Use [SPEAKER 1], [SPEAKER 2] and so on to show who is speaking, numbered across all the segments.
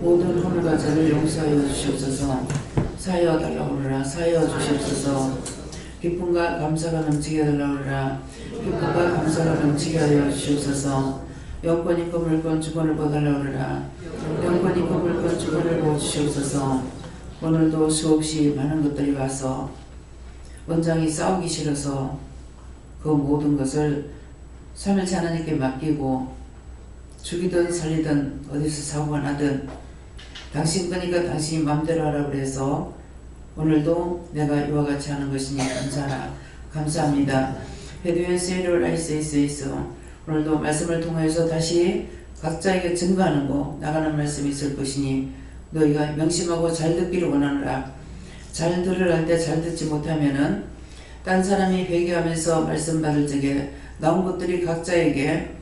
[SPEAKER 1] 모든 허물과 죄를 용서하여 주시옵소서. 사하여 달라고 그러라. 사하여 주시옵소서. 기쁨과 감사가 넘치게 하달라고 그러라. 기쁨과 감사가 넘치게 하여 주시옵소서. 영권 있고 물권 주권을 보달라고 그러라. 영권 있고 물권 주권을 보주시옵소서. 오늘도 수없이 많은 것들이 와서 원장이 싸우기 싫어서 그 모든 것을 삼일체 하나님께 맡기고 죽이든 살리든 어디서 사고가 나든 당신 거니까 당신이 마음대로 하라고 그래서 오늘도 내가 이와 같이 하는 것이니 감사하라. 감사합니다. 헤드웨어 세이로 라이스 오늘도 말씀을 통해서 다시 각자에게 증거하는 거 나가는 말씀이 있을 것이니 너희가 명심하고 잘 듣기를 원하노라. 잘 들으라 할 때 잘 듣지 못하면은 딴 사람이 회개하면서 말씀 받을 적에 나온 것들이 각자에게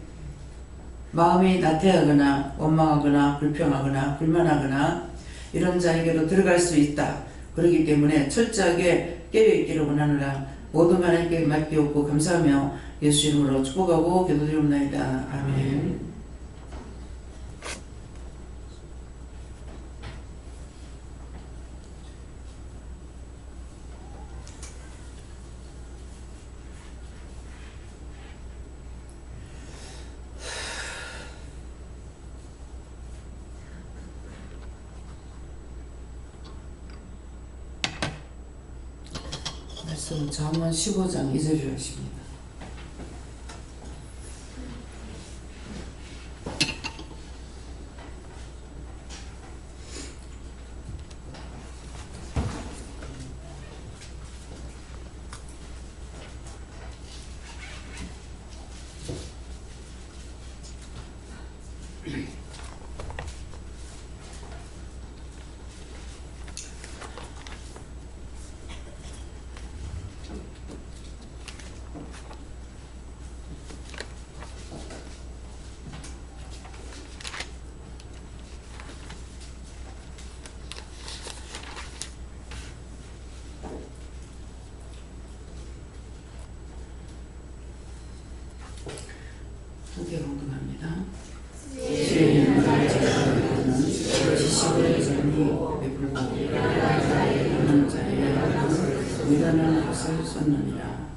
[SPEAKER 1] 마음이 나태하거나 원망하거나 불평하거나 불만하거나 이런 자에게로 들어갈 수 있다. 그렇기 때문에 철저하게 깨어있기를 원하노라. 모든 하나님께 맡기옵고 감사하며 예수 이름으로 축복하고 기도드리옵나이다. 아멘. 말씀 잠언 15장 2절을 하십니다. 함께 공동합니다. 죄인은 자는 지식을 전히 베풀고 하는 자의 미련한 것을 쏟느니라.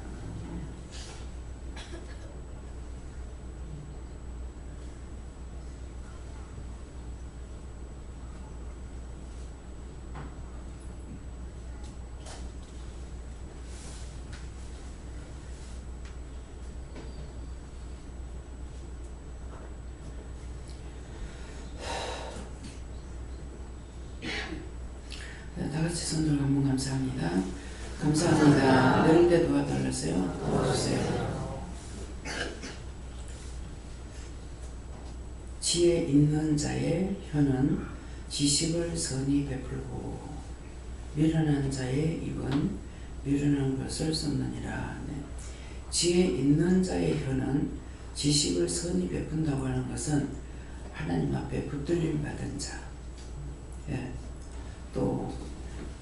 [SPEAKER 1] 다같이 손들 한번 감사합니다. 감사합니다. 내릴 때 도와달라세요. 도와주세요. 지혜 있는 자의 혀는 지식을 선히 베풀고 미련한 자의 입은 미련한 것을 쏟느니라. 네. 지혜 있는 자의 혀는 지식을 선히 베푼다고 하는 것은 하나님 앞에 붙들림 받은 자. 예. 또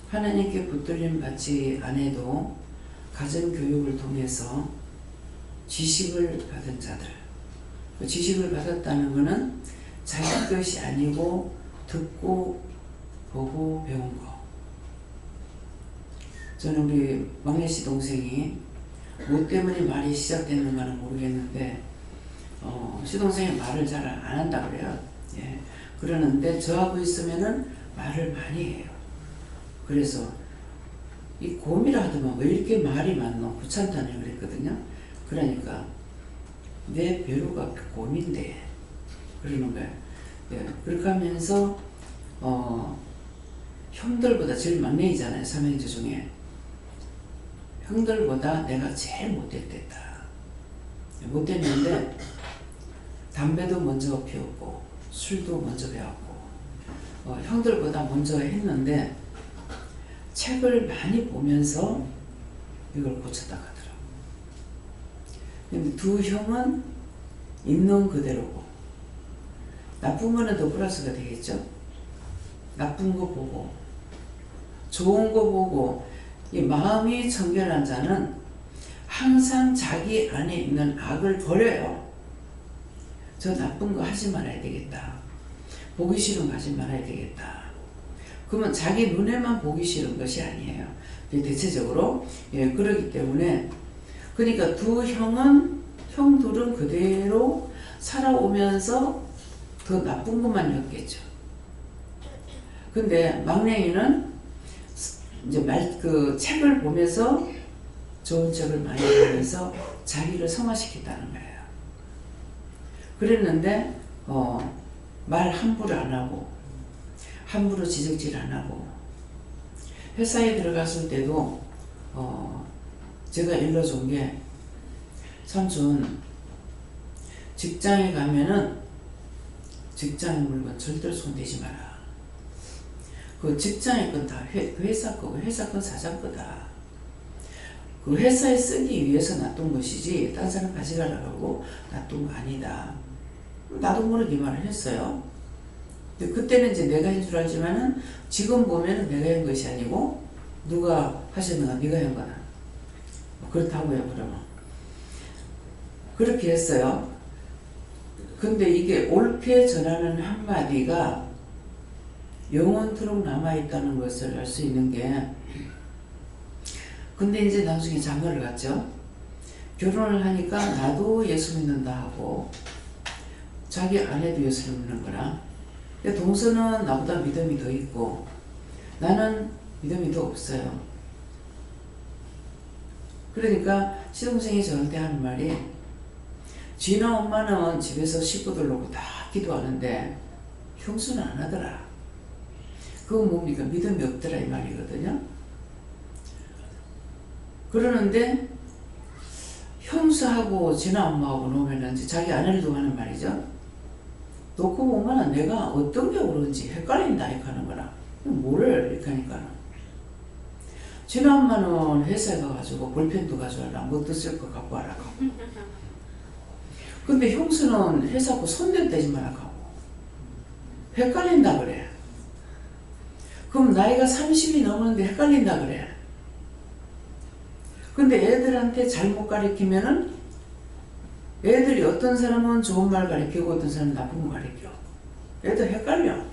[SPEAKER 1] 하나님께 붙들림 받지 않아도 가정교육을 통해서 지식을 받은 자들. 그 지식을 받았다는 것은 자기 것이 아니고 듣고 보고 배운 거. 저는 우리 막내씨 동생이 뭐 때문에 말이 시작됐는가는 모르겠는데 시동생이 말을 잘 안 한다 그래요. 예. 그러는데 저하고 있으면은 말을 많이 해요. 그래서 이 곰이라 하더만 왜 이렇게 말이 많노? 귀찮다네 그랬거든요. 그러니까 내 배우가 곰인데 그러는 거예요. 예. 그렇게 하면서 형들보다 제일 막내이잖아요. 삼형제 중에 형들보다 내가 제일 못됐다. 못됐는데 담배도 먼저 피웠고 술도 먼저 배웠고 형들보다 먼저 했는데 책을 많이 보면서 이걸 고쳤다 하더라고. 근데 두 형은 있는 그대로고 나쁜 거는 더 플러스가 되겠죠. 나쁜 거 보고 좋은 거 보고 이 마음이 청결한 자는 항상 자기 안에 있는 악을 버려요. 저 나쁜 거 하지 말아야 되겠다. 보기 싫은 거 하지 말아야 되겠다. 그러면 자기 눈에만 보기 싫은 것이 아니에요. 대체적으로 그러기 때문에 그러니까 형들은 그대로 살아오면서 더 나쁜 것만 였겠죠. 근데 막냉이는 이제 책을 보면서 좋은 책을 많이 보면서 자기를 성화시켰다는 거예요. 그랬는데 말 함부로 안 하고 함부로 지적질 안 하고 회사에 들어갔을 때도 제가 일러준 게 삼촌 직장에 가면은 직장의 물건 절대로 손대지 마라. 그 직장의 건 다 회사 거고 회사 건 사장 거다. 그 회사에 쓰기 위해서 놔둔 것이지 딴 사람 가져가려고 놔둔 거 아니다. 나도 모르게 말을 했어요. 근데 그때는 이제 내가 한 줄 알지만은 지금 보면은 내가 한 것이 아니고 누가 하셨는가 네가 한 거다. 그렇다고요. 그러면 그렇게 했어요. 근데 이게 옳게 전하는 한마디가 영원토록 남아있다는 것을 알 수 있는 게 근데 이제 나중에 장가를 갔죠. 결혼을 하니까 나도 예수 믿는다 하고 자기 아내도 예수를 믿는 거라. 동서는 나보다 믿음이 더 있고 나는 믿음이 더 없어요. 그러니까 시동생이 저한테 하는 말이 지나 엄마는 집에서 식구들 놓고 다 기도하는데 형수는 안 하더라. 그건 뭡니까? 믿음이 없더라 이 말이거든요. 그러는데 형수하고 지나 엄마하고 놓으면 자기 아내를 두고 하는 말이죠. 놓고 보면 내가 어떤 게 옳은지 헷갈린다 이렇게 하는 거라. 뭐를 이렇게 하니까 지나 엄마는 회사에 가가지고 볼펜도 가져와라 뭣도 쓸 거 갖고 와라고. 근데 형수는 회사고 손대도 대지 말라고 헷갈린다 그래. 그럼 나이가 30이 넘었는데 헷갈린다 그래. 근데 애들한테 잘못 가르치면은 애들이 어떤 사람은 좋은 말 가르치고 어떤 사람은 나쁜 말 가르쳐. 애들 헷갈려.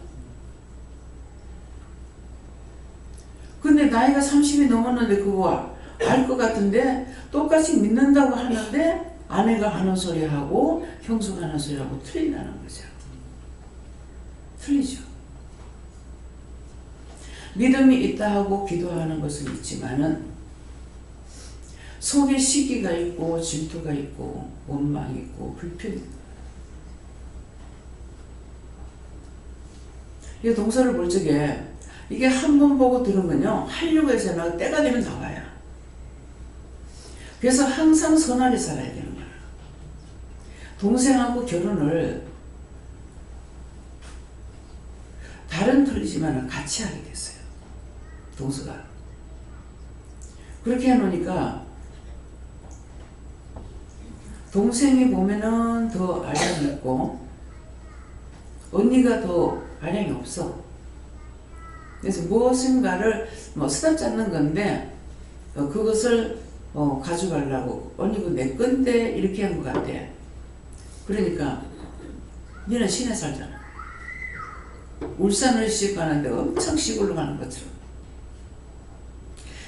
[SPEAKER 1] 근데 나이가 30이 넘었는데 그거 알 것 같은데 똑같이 믿는다고 하는데 아내가 하는 소리 하고 형수가 하는 소리 하고 틀린다는 거죠. 틀리죠. 믿음이 있다 하고 기도하는 것은 있지만은 속에 시기가 있고 질투가 있고 원망이 있고 불평이 이 동서를 볼 적에 이게 한 번 보고 들으면요 하려고 해서는 때가 되면 나와요. 그래서 항상 선하게 살아야 되는 거예요. 동생하고 결혼을 다른 틀리지만 같이 하게 됐어요. 동서가 그렇게 해놓으니까 동생이 보면은 더 아량이 있고 언니가 더 아량이 없어. 그래서 무엇인가를 쓰다 잡는 건데 그것을 가져가려고 언니 그 내 건데 이렇게 한 것 같아. 그러니까 너는 시내 살잖아. 울산을 시집 가는데 엄청 시골로 가는 것처럼.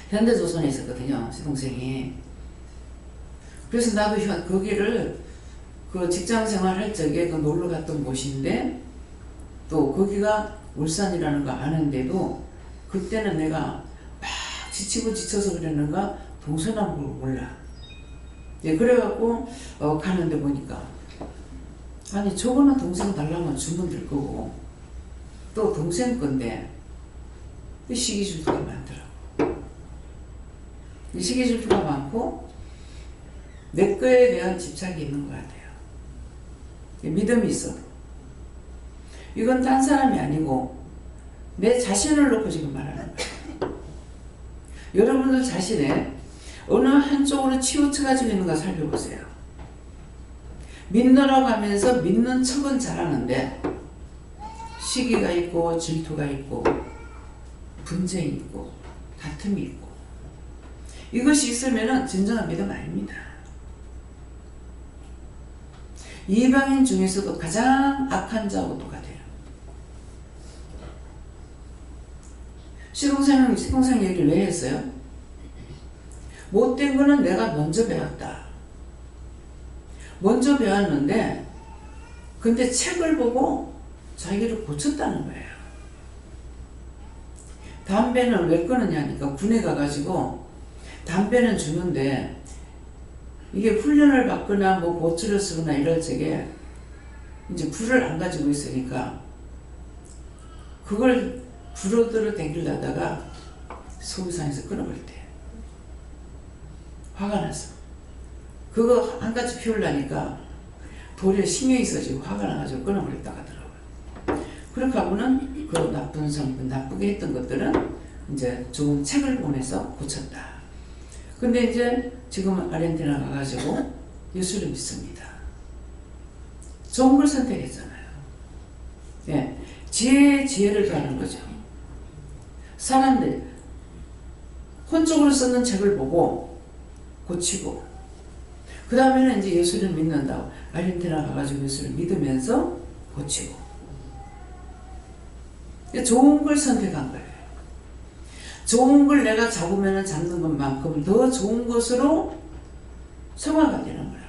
[SPEAKER 1] 현대조선에 있었거든요. 시동생이. 그래서 나도 거기를 그 직장생활 할 적에 그 놀러 갔던 곳인데 또 거기가 울산이라는 거 아는데도 그때는 내가 막 지치고 지쳐서 그랬는가 동서남북을 몰라. 그래갖고 가는데 보니까 아니 저거는 동생 달라면 주문 들 거고 또 동생 건데 시기 질투가 많더라고. 시기 질투가 많고 내 거에 대한 집착이 있는 것 같아요. 믿음이 있어. 이건 딴 사람이 아니고 내 자신을 놓고 지금 말하는 거예요. 여러분들 자신의 어느 한쪽으로 치우쳐가지고 있는가 살펴보세요. 믿느라고 하면서 믿는 척은 잘하는데 시기가 있고 질투가 있고 분쟁이 있고 다툼이 있고 이것이 있으면 진정한 믿음 아닙니다. 이방인 중에서도 가장 악한 자하고 똑같아요. 시동생 얘기를 왜 했어요? 못된 거는 내가 먼저 배웠다. 먼저 배웠는데 근데 책을 보고 자기를 고쳤다는 거예요. 담배는 왜 끊느냐니까 군에 가가지고 담배는 주는데 이게 훈련을 받거나 뭐 보초를 쓰거나 이럴 적에 이제 불을 안 가지고 있으니까 그걸 불어들어 댕기려다가 소비상에서 끊어버렸대. 화가 나서 그거 한 가지 피우려니까 도리어 신경이 써지고 화가 나가지고 끊어버렸다 하더라고요. 그렇게 하고는 그 나쁜 성분, 나쁘게 했던 것들은 이제 좋은 책을 보내서 고쳤다. 근데 이제 지금은 아르헨티나 가가지고 예수를 믿습니다. 좋은 걸 선택했잖아요. 예, 지혜를 가는 거죠. 사람들 혼적으로 쓰는 책을 보고 고치고 그 다음에는 이제 예수를 믿는다고 아르헨티나 가가지고 예수를 믿으면서 고치고 좋은 걸 선택한 거예요. 좋은 걸 내가 잡으면 잡는 것만큼 더 좋은 것으로 성화가 되는 거야.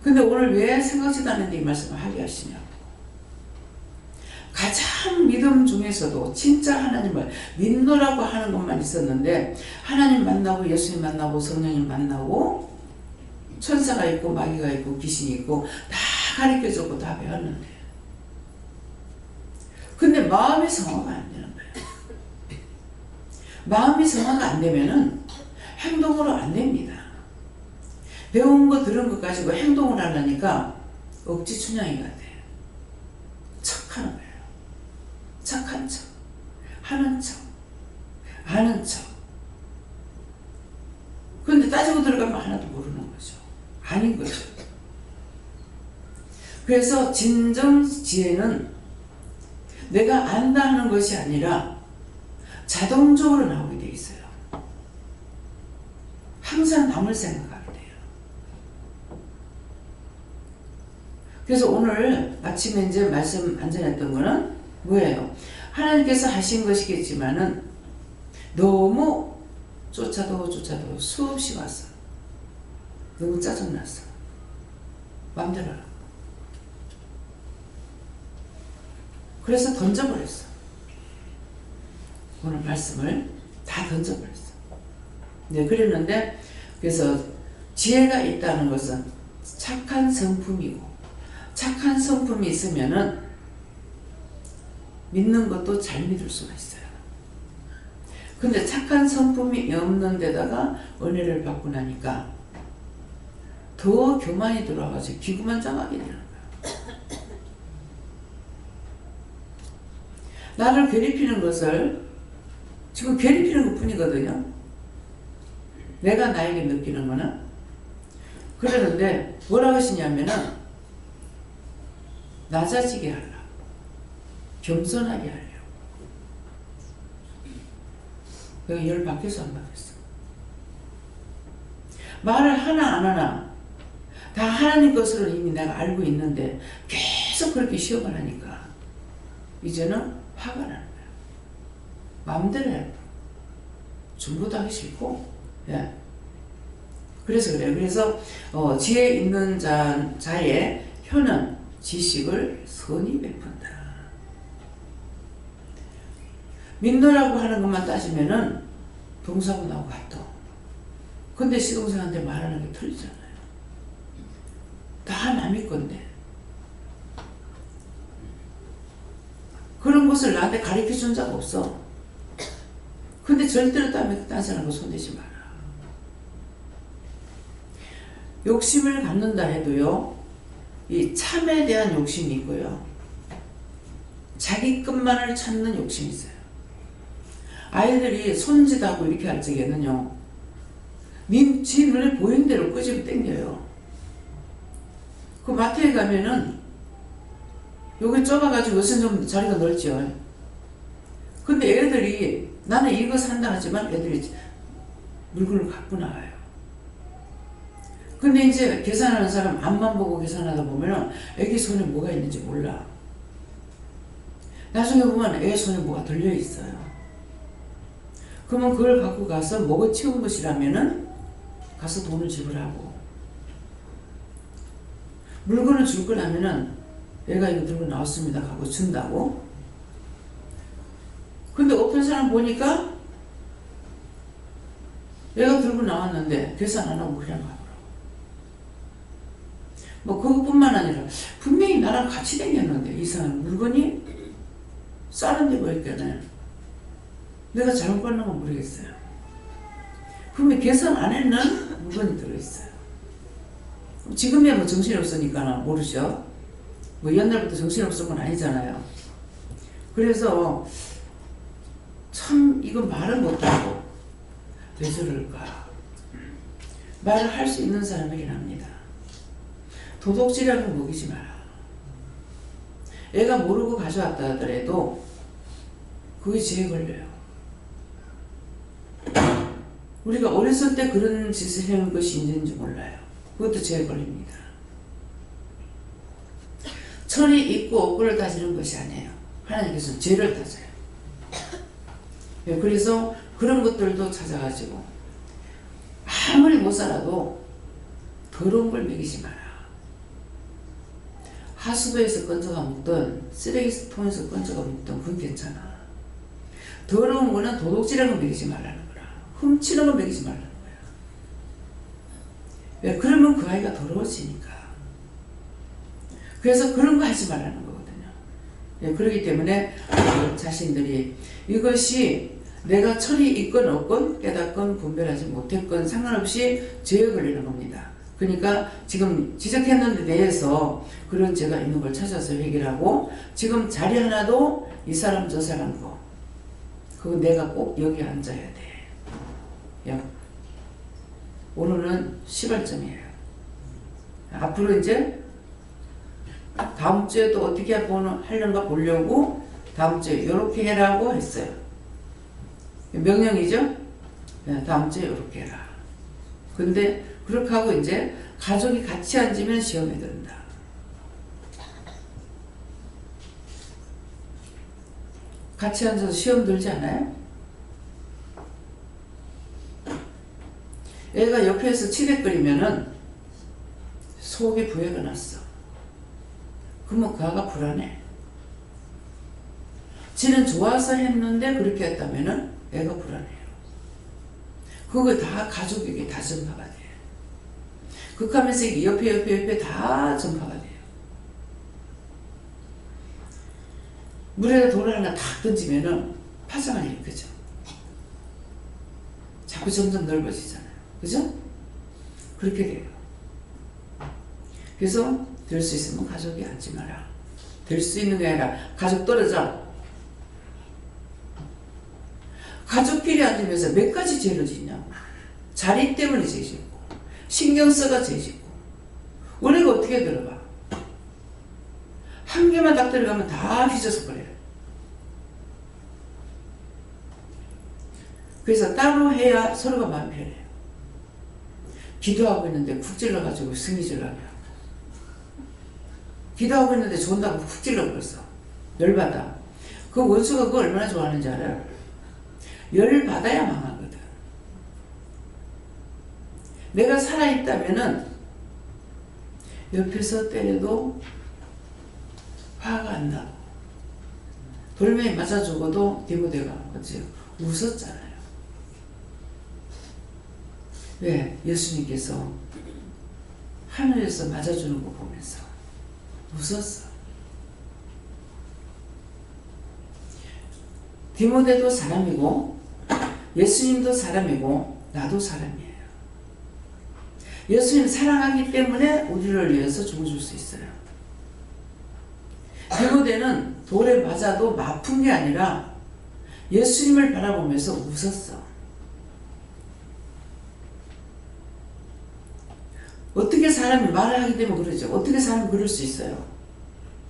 [SPEAKER 1] 근데 오늘 왜 생각지도 않은데 이 말씀을 하게 하시냐고. 가장 믿음 중에서도 진짜 하나님을 믿노라고 하는 것만 있었는데 하나님 만나고 예수님 만나고 성령님 만나고 천사가 있고 마귀가 있고 귀신이 있고 다 가르쳐주고 다 배웠는데 근데 마음이 성화가 안 되는 거예요. 마음이 성화가 안 되면은 행동으로 안 됩니다. 배운 거 들은 것 가지고 행동을 하려니까 억지 춘향이 같아요. 척하는 거예요. 착한 척, 하는 척, 아는 척. 근데 따지고 들어가면 하나도 모르는 거죠. 아닌 거죠. 그래서 진정 지혜는 내가 안다 하는 것이 아니라 자동적으로 나오게 돼 있어요. 항상 남을 생각하게 돼요. 그래서 오늘 아침에 이제 말씀 안 전했던 거는 뭐예요? 하나님께서 하신 것이겠지만은 너무 쫓아도 수없이 왔어. 너무 짜증났어. 마음대로 하라고. 그래서 던져버렸어. 오늘 말씀을 다 던져버렸어. 네, 그랬는데 그래서 지혜가 있다는 것은 착한 성품이고 착한 성품이 있으면은 믿는 것도 잘 믿을 수가 있어요. 근데 착한 성품이 없는 데다가 은혜를 받고 나니까 더 교만이 들어와가지고 기구만장하게 되는 거예요. 나를 괴롭히는 것을 지금 괴롭히는 것 뿐이거든요. 내가 나에게 느끼는 거는. 그러는데 뭐라고 하시냐면은 낮아지게 하려고, 겸손하게 하려고. 여기 열 바뀌어서 안 바뀌었어. 말을 하나 안 하나 다 하나님 것으로 이미 내가 알고 있는데 계속 그렇게 시험을 하니까 이제는 화가 나는 거야. 마음대로 해. 전부도 하기 싫고. 예. 그래서 그래요. 그래서 지혜 있는 자의 혀는 지식을 선히 베푼다. 믿노라고 하는 것만 따지면은 동사구나하고 같아. 근데 시동생한테 말하는 게 틀리잖아요. 다 남의 건데. 그런 것을 나한테 가르쳐 준 적 없어. 근데 절대로 딴 사람과 손대지 마라. 욕심을 갖는다 해도요, 이 참에 대한 욕심이 있고요, 자기 것만을 찾는 욕심이 있어요. 아이들이 손짓하고 이렇게 할 적에는요, 지 눈에 보이는 대로 끄집어 당겨요. 그 마트에 가면은 여기 좁아가지고 요새 좀 자리가 넓죠. 근데 애들이 나는 이거 산다 하지만 애들이 물건을 갖고 나와요. 근데 이제 계산하는 사람 앞만 보고 계산하다 보면은 애기 손에 뭐가 있는지 몰라. 나중에 보면 애 손에 뭐가 들려 있어요. 그러면 그걸 갖고 가서 먹어 치운 것이라면은 가서 돈을 지불하고, 물건을 줄 거라면은 내가 이거 들고 나왔습니다 하고 준다고. 근데 어떤 사람 보니까 내가 들고 나왔는데 계산 안 하고 그냥 가더라고. 뭐 그것뿐만 아니라 분명히 나랑 같이 다녔는데 이상한 물건이 싸는 데 보였겠네. 내가 잘못 받는 건 모르겠어요. 분명히 계산 안 했는 물건이 들어있어요. 지금이야 뭐 정신이 없으니까 모르죠. 뭐 옛날부터 정신이 없을 건 아니잖아요. 그래서 참 이거 말을 못하고 왜 저럴까. 말을 할 수 있는 사람에게는 합니다. 도둑질하고 먹이지 마라. 애가 모르고 가져왔다 하더라도 그게 죄에 걸려요. 우리가 어렸을 때 그런 짓을 해온 것이 있는지 몰라요. 그것도 죄에 걸립니다. 철이 있고 없고를 따지는 것이 아니에요. 하나님께서는 죄를 따져요. 그래서 그런 것들도 찾아가지고 아무리 못 살아도 더러운 걸 먹이지 마라. 하수도에서 건져가 먹든 쓰레기통에서 건져가 먹든 그건 괜찮아. 더러운 거는 도둑질하는 거 먹이지 말라는 거라. 훔치는 거 먹이지 말라는 거야. 왜? 그러면 그 아이가 더러워지니까. 그래서 그런 거 하지 말라는 거거든요. 그렇기 때문에 자신들이 이것이 내가 철이 있건 없건 깨닫건 분별하지 못했건 상관없이 죄에 걸리는 겁니다. 그러니까 지금 지적했는 데 대해서 그런 죄가 있는 걸 찾아서 해결하고, 지금 자리 하나도 이 사람 저 사람 거 그거 내가 꼭 여기 앉아야 돼. 야, 오늘은 시발점이에요. 앞으로 이제 다음 주에도 어떻게 하려는가 보려고 다음 주에 이렇게 해라고 했어요. 명령이죠? 다음 주에 이렇게 해라. 근데 그렇게 하고 이제 가족이 같이 앉으면 시험에 든다. 같이 앉아서 시험 들지 않아요? 애가 옆에서 치대거리면은 속에 부해가 났어. 그러면 그 아가 불안해. 지는 좋아서 했는데 그렇게 했다면은 애가 불안해요. 그거 다 가족에게 다 전파가 돼. 극하면서 옆에 다 전파가 돼요. 물에다 돌을 하나 탁 던지면은 파장을 일으키죠. 자꾸 점점 넓어지잖아요. 그죠? 그렇게 돼요. 그래서 될 수 있으면 가족이 앉지 마라. 될 수 있는 게 아니라 가족 떨어져. 가족끼리 앉으면서 몇 가지 죄를 짓냐. 자리 때문에 죄 짓고, 신경 써가 죄 짓고. 우리가 어떻게 들어가? 한 개만 딱 들어가면 다 휘져서 버려요. 그래서 따로 해야 서로가 마음 편해요. 기도하고 있는데 쿡 찔러가지고 승리질하게 하고, 기도하고 있는데 좋은다고 쿡 찔러버렸어. 열받아. 그 원수가 그거 얼마나 좋아하는지 알아요? 열받아야 망하거든. 내가 살아있다면은 옆에서 때려도 화가 안 나고, 돌멩이 맞아 죽어도 디모데가 어찌 웃었잖아요. 왜? 예수님께서 하늘에서 맞아주는 거 보면서 웃었어. 디모데도 사람이고 예수님도 사람이고 나도 사람이에요. 예수님 사랑하기 때문에 우리를 위해서 죽어줄 수 있어요. 디모데는 돌에 맞아도 아픈 게 아니라 예수님을 바라보면서 웃었어. 어떻게 사람이 말을 하기 때문에 그러죠. 어떻게 사람이 그럴 수 있어요?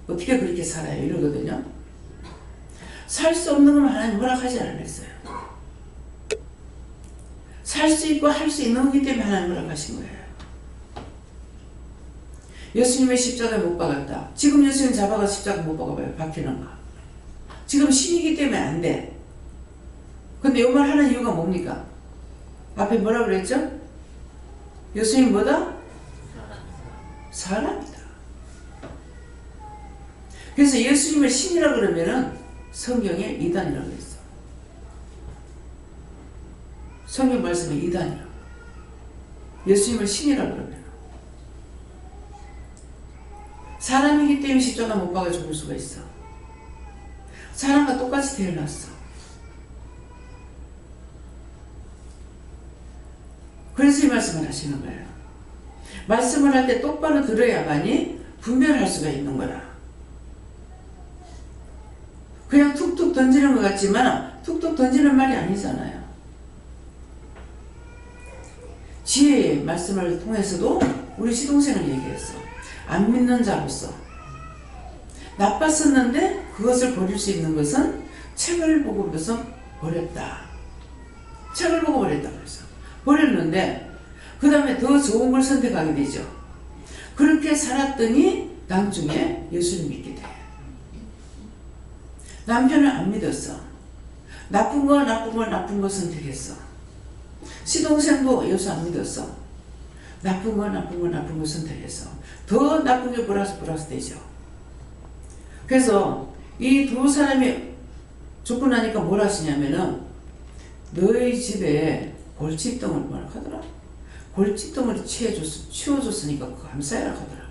[SPEAKER 1] 어떻게 그렇게 살아요? 이러거든요. 살 수 없는 건 하나님 허락하지 않았어요. 살 수 있고 할 수 있는 거기 때문에 하나님 허락하신 거예요. 예수님의 십자가에 못 박았다. 지금 예수님 잡아가 십자가 못 박아봐요. 박히는가? 지금 신이기 때문에 안 돼. 근데 이 말 하는 이유가 뭡니까? 앞에 뭐라 그랬죠? 예수님 뭐다? 사람이다. 그래서 예수님을 신이라 그러면은 성경에 이단이라고 했어. 성경 말씀에 이단이라고. 예수님을 신이라 그러면 사람이기 때문에 십자가 못 박아 죽을 수가 있어. 사람과 똑같이 태어났어. 그래서 이 말씀을 하시는 거예요. 말씀을 할 때 똑바로 들어야만이 분별할 수가 있는 거라. 그냥 툭툭 던지는 것 같지만 툭툭 던지는 말이 아니잖아요. 지혜의 말씀을 통해서도 우리 시동생을 얘기했어. 안 믿는 자로서 나빴었는데 그것을 버릴 수 있는 것은 책을 보고 그래서 버렸다. 책을 보고 버렸다 그래서 버렸는데 그 다음에 더 좋은 걸 선택하게 되죠. 그렇게 살았더니 나중에 예수를 믿게 돼. 남편을 안 믿었어. 나쁜 거 선택했어. 시동생도 예수 안 믿었어. 나쁜 거 선택했어. 더 나쁜 게 플러스 되죠. 그래서 이 두 사람이 죽고 나니까 뭘 하시냐면은 너희 집에 골칫덩을 뭐라 하더라? 골칫덩을 치워줬으니까 감사해라 하더라.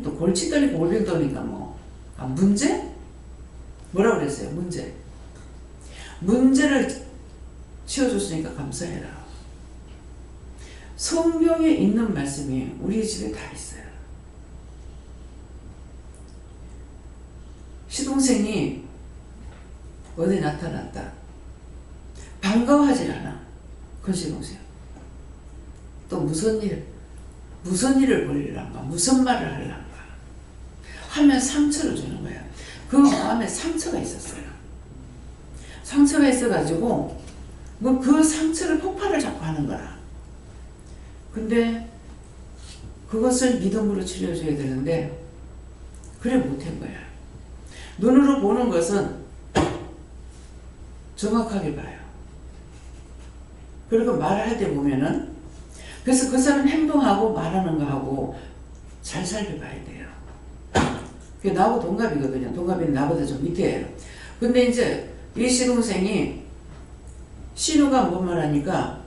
[SPEAKER 1] 또 골칫덩이 골뱅덩이니까 뭐. 아, 문제? 뭐라 그랬어요? 문제를 치워줬으니까 감사해라. 성경에 있는 말씀이 우리 집에 다 있어요. 시동생이 어디 나타났다. 반가워하질 않아. 그 시동생. 또 무슨 일을 벌이란가, 무슨 말을 하려는가 하면 상처를 주는 거야. 그 마음에 상처가 있었어요. 상처가 있어가지고 뭐 그 상처를 폭발을 자꾸 하는 거라. 근데 그것을 믿음으로 치료해줘야 되는데 그래 못한 거야. 눈으로 보는 것은 정확하게 봐요. 그리고 말할 때 보면은 그래서 그 사람 행동하고 말하는 거하고 잘 살펴봐야 돼요. 그게 나하고 동갑이거든요. 동갑이는 나보다 좀 밑에예요. 근데 이제 이 시동생이 신우가 뭔 말하니까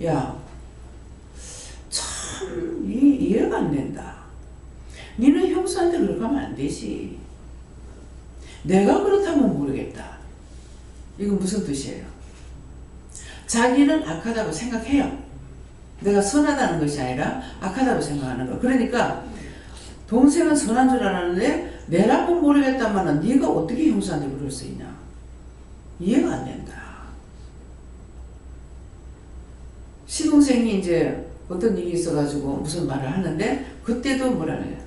[SPEAKER 1] 야, 참 이해가 안 된다. 니는 형수한테 그렇게 하면 안 되지. 내가 그렇다면 모르겠다. 이건 무슨 뜻이에요? 자기는 악하다고 생각해요. 내가 선하다는 것이 아니라 악하다고 생각하는 거. 그러니까 동생은 선한 줄 알았는데 내라면 모르겠다마는 네가 어떻게 형수한테 그럴 수 있냐. 이해가 안 된다. 시동생이 이제 어떤 일이 있어가지고 무슨 말을 하는데 그때도 뭐라 그래요.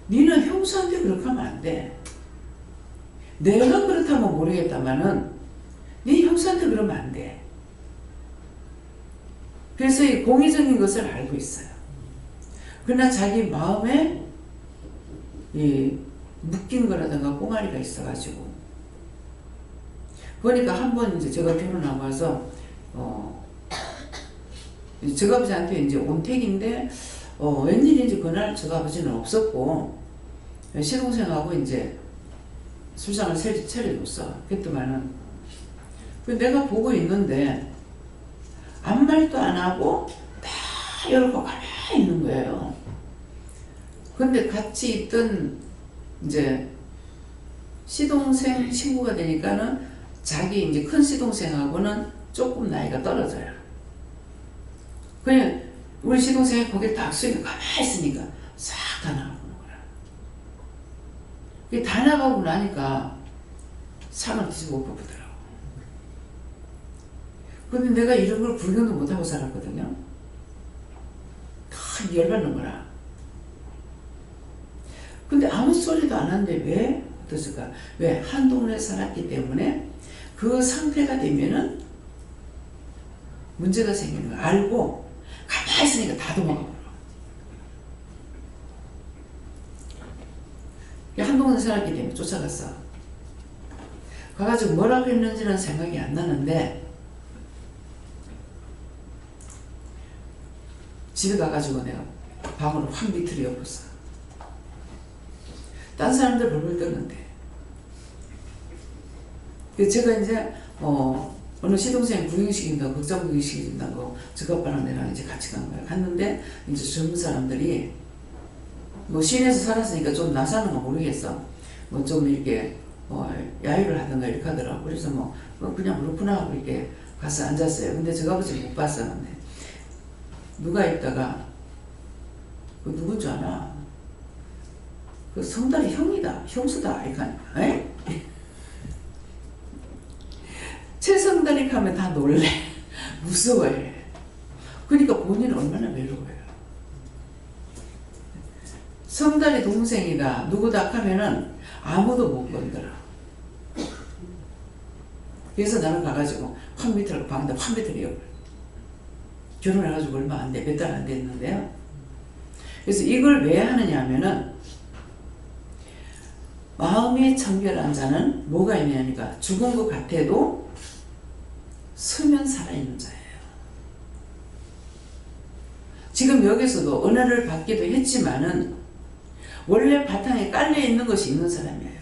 [SPEAKER 1] 니는 형수한테 그렇게 하면 안 돼. 내가 그렇다면 모르겠다마는 네 형수한테 그러면 안 돼. 그래서 이 공의적인 것을 알고 있어요. 그러나 자기 마음에 이 묶인 거라든가 꽁아리가 있어가지고 그러니까 한번 이제 제가 결혼하고 와서 저가 아버지한테 이제 온택인데 웬일인지 그날 저가 아버지는 없었고 시동생하고 이제 술상을 차려줬어. 그랬더만은 내가 보고 있는데 아무 말도 안 하고 다 열고 가만히 있는 거예요. 근데 같이 있던 이제 시동생 친구가 되니까는 자기 이제 큰 시동생하고는 조금 나이가 떨어져요. 그냥 우리 시동생이 거기 딱 숙이고 가만히 있으니까 싹 다 나가보는 거야. 이게 다 나가고 나니까 상을 뒤집어 엎어보더라고. 근데 내가 이런 걸 불경도 못하고 살았거든요. 다 열받는 거라. 근데 아무 소리도 안 하는데 왜? 어떻을까? 왜? 한 동네에 살았기 때문에 그 상태가 되면은 문제가 생기는 거 알고 가만히 있으니까 다 도망가 버려. 한 동네에 살았기 때문에 쫓아갔어. 가가지고 뭐라고 했는지는 생각이 안 나는데 집에 가가지고 내가 방으로 확 비틀어 엎었어. 딴 사람들 벌벌 떠는데 제가 이제 어느 시동생이 구경시킨다고 극장 구경시킨다고 저 아빠랑 내랑 이제 같이 간 거예요. 갔는데 이제 젊은 사람들이 뭐 시내에서 살았으니까 좀 나사는 거 모르겠어. 뭐 좀 이렇게 야유를 하던가 이렇게 하더라고. 그래서 뭐 그냥 그렇구나 하고 이렇게 가서 앉았어요. 근데 저 아버지 못 봤었는데 누가 있다가 그 누군 줄 아나? 그 성달이 형이다, 형수다 이거 아니야? 최성달이 가면 다 놀래. 무서워해. 그러니까 본인은 얼마나 외로워요. 성달이 동생이다, 누구다 하면은 아무도 못 건드려. 그래서 나는 가가지고 확 밑으로 방에다 확 밑으로 결혼해가지고 얼마 안 돼, 몇 달 안 됐는데요. 그래서 이걸 왜 하느냐 하면은 마음이 청결한 자는 뭐가 있냐니까 죽은 것 같아도 서면 살아있는 자예요. 지금 여기서도 은혜를 받기도 했지만은 원래 바탕에 깔려있는 것이 있는 사람이에요.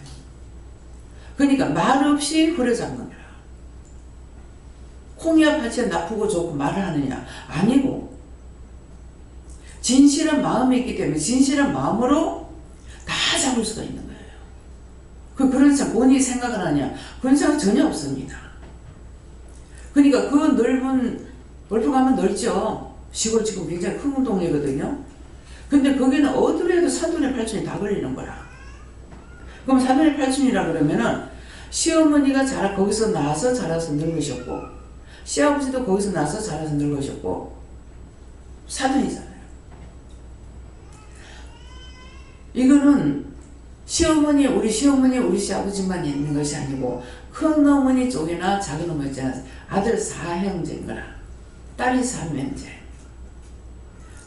[SPEAKER 1] 그러니까 말 없이 후려잡는 거야. 콩이야 파치야 나쁘고 좋고 말을 하느냐? 아니고 진실한 마음이 있기 때문에 진실한 마음으로 다 잡을 수가 있는 거예요. 그런 사람 본인이 생각을 하냐? 그런 생각 전혀 없습니다. 그러니까 그 넓은 월포 가면 넓죠. 시골 지금 굉장히 큰 동네거든요. 근데 거기는 어디로 사돈의 팔촌이 다 걸리는 거야. 그럼 사돈의 팔촌이라 그러면은 시어머니가 거기서 나와서 자라서 늙으셨고 시아버지도 거기서 나와서 자라서 늙으셨고 사돈이잖아요. 이거는 우리 시어머니, 우리 시아버지만 있는 것이 아니고 큰 어머니 쪽이나 작은 어머니 쪽이나 아들 4형제인 거라. 딸이 3형제.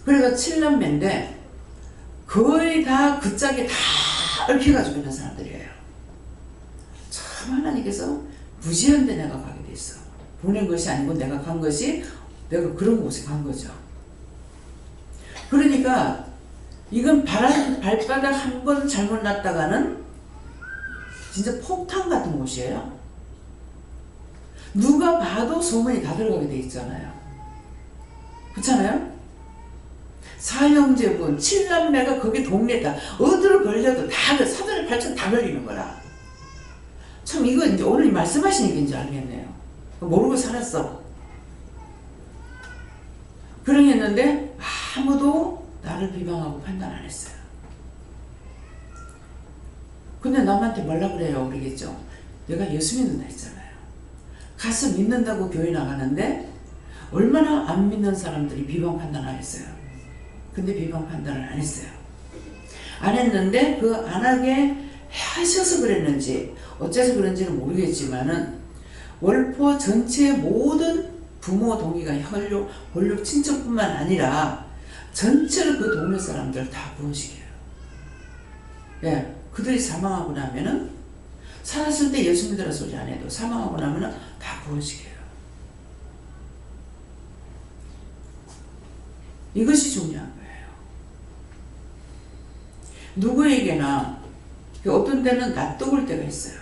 [SPEAKER 1] 그래서 7남매인데 거의 다 그 짝에 다 얽혀가지고 있는 사람들이에요. 참 하나님께서 무지한 데 내가 가게 돼 있어. 보낸 것이 아니고 내가 간 것이 내가 그런 곳에 간 거죠. 그러니까 이건 발바닥 한 번 잘못 놨다가는 진짜 폭탄 같은 곳이에요. 누가 봐도 소문이 다 들어가게 돼 있잖아요. 그렇잖아요? 4형제분, 7남매가 거기 동네에 다 어디로 걸려도 다 사돈의 팔촌 다 걸리는 거라. 참 이거 이제 오늘 말씀하시는 게 이제 알겠네요. 모르고 살았어. 그러겠는데 아무도 나를 비방하고 판단 안 했어요. 근데 남한테 뭐라 그래요? 그러겠죠. 내가 예수 믿는다 했잖아요. 가서 믿는다고 교회 나가는데 얼마나 안 믿는 사람들이 비방 판단 안 했어요. 근데 비방 판단을 안 했어요. 안 했는데 그 안 하게 하셔서 그랬는지 어째서 그런지는 모르겠지만은 월포 전체 모든 부모 동기가 혈육, 골육 친척뿐만 아니라 전체를 그 동네 사람들 다 구원시켜요. 예, 그들이 사망하고 나면은 살았을 때 예수 믿으라 소리 안 해도 사망하고 나면은 다 구원시켜요. 이것이 중요한 거예요. 누구에게나 어떤 때는 낯뜨거울 때가 있어요.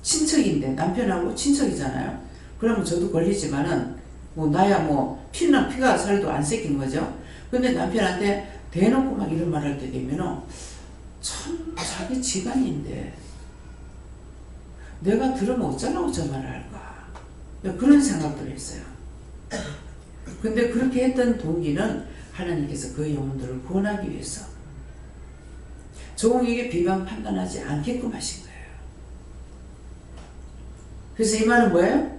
[SPEAKER 1] 친척인데 남편하고 친척이잖아요. 그러면 저도 걸리지만은 뭐 나야 뭐 피가 살도 안 섞인 거죠. 근데 남편한테 대놓고 막 이런 말 할 때 되면은 참 자기 지간인데 내가 들으면 어쩌라고 저 말을 할까. 그런 생각들을 했어요. 근데 그렇게 했던 동기는 하나님께서 그 영혼들을 구원하기 위해서 종에게 비방 판단하지 않게끔 하신 거예요. 그래서 이 말은 뭐예요?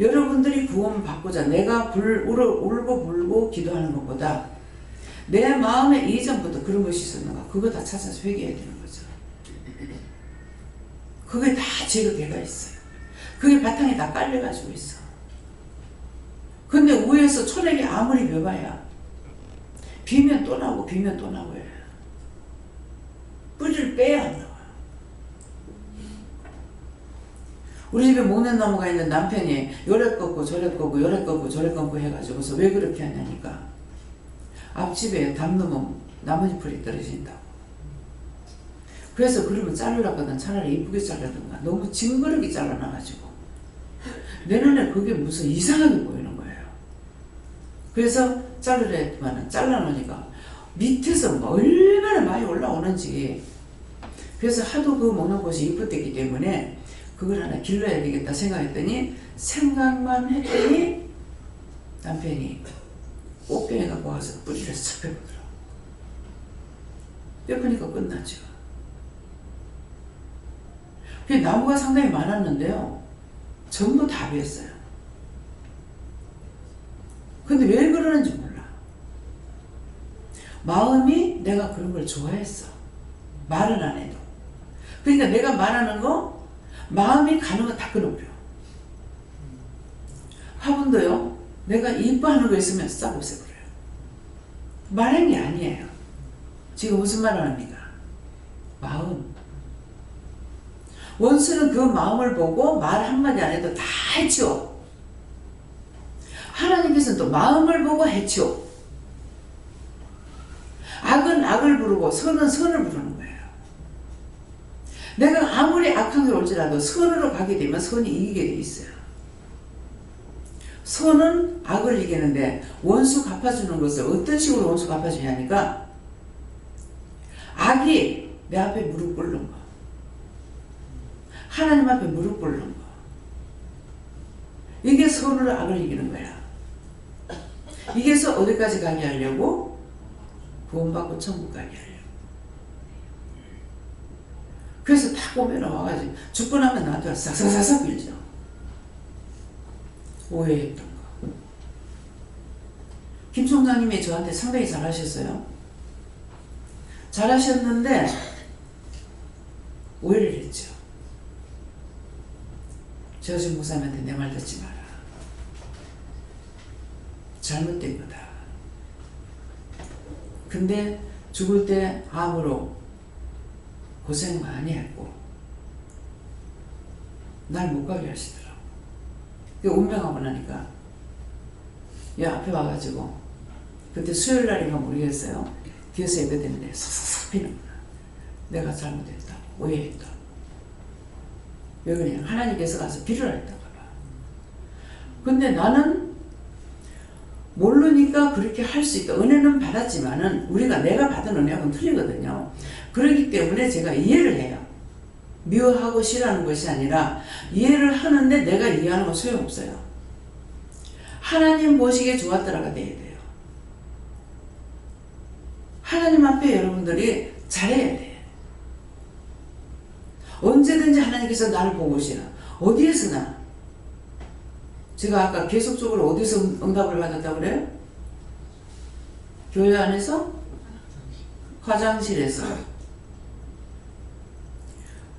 [SPEAKER 1] 여러분들이 구원받고자 내가 울고 불고 기도하는 것보다 내 마음에 이전부터 그런 것이 있었는가 그거 다 찾아서 회개해야 되는 거죠. 그게 다 죄가 개가 있어요. 그게 바탕에 다 깔려가지고 있어. 근데 위에서 초래기 아무리 벼봐야 비면 또 나오고 비면 또 나오고 해요. 뿌리를 빼야 안 나와요. 우리 집에 목련 나무가 있는 남편이 요래 꺾고 저래 꺾고 요래 꺾고 저래 꺾고 해가지고서 왜 그렇게 하냐니까 앞집에 담 넣으면 나머지 풀이 떨어진다고. 그래서 그러면 자르라거든 차라리 이쁘게 자르든가 너무 징그럽게 잘라놔가지고 내 눈에 그게 무슨 이상하게 보이는 거예요. 그래서 자르려 했지만 잘라놓으니까 밑에서 뭐 얼마나 많이 올라오는지. 그래서 하도 그 먹는 곳이 이쁘댔기 때문에 그걸 하나 길러야 되겠다 생각했더니 생각만 했더니 남편이 꽃병에 갖고 와서 뿌리를 싹 빼보더라고. 빼보니까 끝났죠. 그 나무가 상당히 많았는데요. 전부 다 베었어요. 근데 왜 그러는지 몰라. 마음이 내가 그런 걸 좋아했어. 말은 안 해도. 그러니까 내가 말하는 거 마음이 가는 거 다 끊어버려. 화분도요. 내가 이뻐하는 거 있으면 싹 없애버려요. 말한 게 아니에요. 지금 무슨 말을 합니까? 마음. 원수는 그 마음을 보고 말 한마디 안 해도 다 해치워. 하나님께서는 또 마음을 보고 해치워. 악은 악을 부르고 선은 선을 부르는 거예요. 내가 아무리 악한 게 올지라도 선으로 가게 되면 선이 이기게 돼 있어요. 선은 악을 이기는데 원수 갚아주는 것을 어떤 식으로 원수 갚아주냐니까 악이 내 앞에 무릎 꿇는 거, 하나님 앞에 무릎 꿇는 거, 이게 선으로 악을 이기는 거야. 이게서 어디까지 가게 하려고? 구원받고 천국 가게 하려고. 그래서 다 보면 와가지고 죽고 나면 나한테 싹싹싹 빌죠. 오해했던 거. 김 총장님이 저한테 상당히 잘하셨어요. 잘하셨는데 오해를 했죠. 저지 목사님한테 내 말 듣지 마라. 잘못된 거다. 근데 죽을 때 암으로 고생 많이 했고 날 못 가게 하시더라고. 운명하고 나니까 이 앞에 와가지고 그때 수요일 날인가 모르겠어요. 뒤에서 예배드는데 싹싹싹 피는구나. 내가 잘못했다. 오해했다. 왜 그러냐. 하나님께서 가서 비를 했다가 봐. 근데 나는 모르니까 그렇게 할 수 있다. 은혜는 받았지만은 우리가 내가 받은 은혜하고는 틀리거든요. 그렇기 때문에 제가 이해를 해요. 미워하고 싫어하는 것이 아니라 이해를 하는데 내가 이해하는 건 소용없어요. 하나님 보시기에 좋았더라가 돼야 돼요. 하나님 앞에 여러분들이 잘해야 돼. 언제든지 하나님께서 나를 보고 오시나. 어디에서나. 제가 아까 계속적으로 어디서 응답을 받았다고 그래요? 교회 안에서? 화장실에서.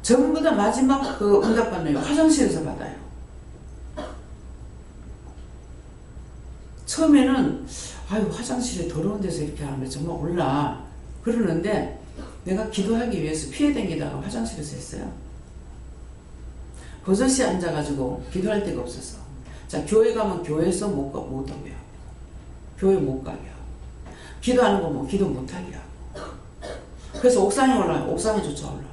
[SPEAKER 1] 전부 다 마지막 그 응답 받는 화장실에서 받아요. 처음에는 아유 화장실에 더러운 데서 이렇게 하는 게 정말 올라 그러는데 내가 기도하기 위해서 피해 다니다가 화장실에서 했어요. 버섯이 앉아가지고 기도할 데가 없었어. 자, 교회 가면 교회에서 못 오게 하고 교회 못 가게 하고 기도하는 거 뭐 기도 못 하게 하고 그래서 옥상에 올라가요. 옥상에 쫓아올라.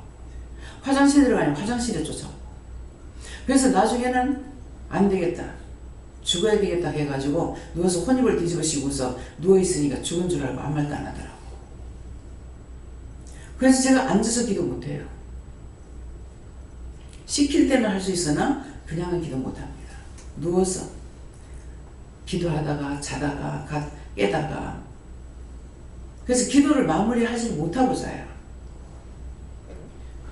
[SPEAKER 1] 화장실에 들어가면 화장실에 쫓아오고. 그래서 나중에는 안 되겠다. 죽어야 되겠다 해가지고 누워서 혼입을 뒤집어 씌고서 누워있으니까 죽은 줄 알고 아무 말도 안 하더라고. 그래서 제가 앉아서 기도 못해요. 시킬 때는 할 수 있으나 그냥은 기도 못합니다. 누워서 기도하다가 자다가 깨다가 그래서 기도를 마무리하지 못하고 자요.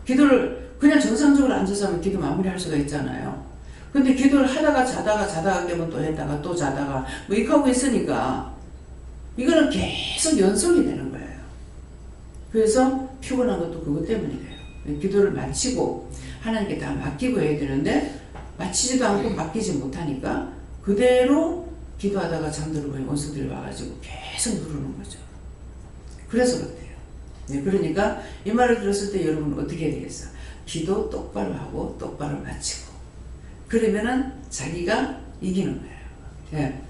[SPEAKER 1] 기도를 그냥 정상적으로 앉아서 하면 기도 마무리할 수가 있잖아요. 근데 기도를 하다가 자다가 깨면 또 했다가 또 자다가 뭐 이렇게 하고 있으니까 이거는 계속 연속이 되는 거예요. 그래서 피곤한 것도 그것 때문이래요. 기도를 마치고 하나님께 다 맡기고 해야 되는데 마치지도 않고 맡기지 못하니까 그대로 기도하다가 잠들고 원수들이 와가지고 계속 누르는 거죠. 그래서 그렇대요. 네, 그러니까 이 말을 들었을 때 여러분은 어떻게 해야 되겠어? 기도 똑바로 하고 똑바로 마치고 그러면은 자기가 이기는 거예요. 예.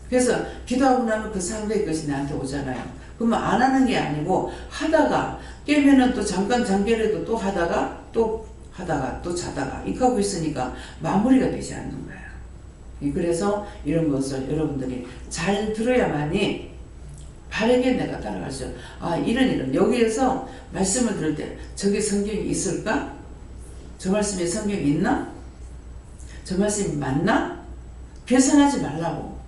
[SPEAKER 1] 그래서 기도하고 나면 그 상대의 것이 나한테 오잖아요. 그러면 안 하는 게 아니고 하다가 깨면은 또 잠깐 잠결에도 또 하다가 또 자다가 이렇게 하고 있으니까 마무리가 되지 않는 거예요. 그래서 이런 것을 여러분들이 잘 들어야만이 바르게 내가 따라갈 수 있어요. 아, 이런 여기에서 말씀을 들을 때 저기 성경이 있을까? 저 말씀에 성경이 있나? 저 말씀이 맞나? 계산하지 말라고.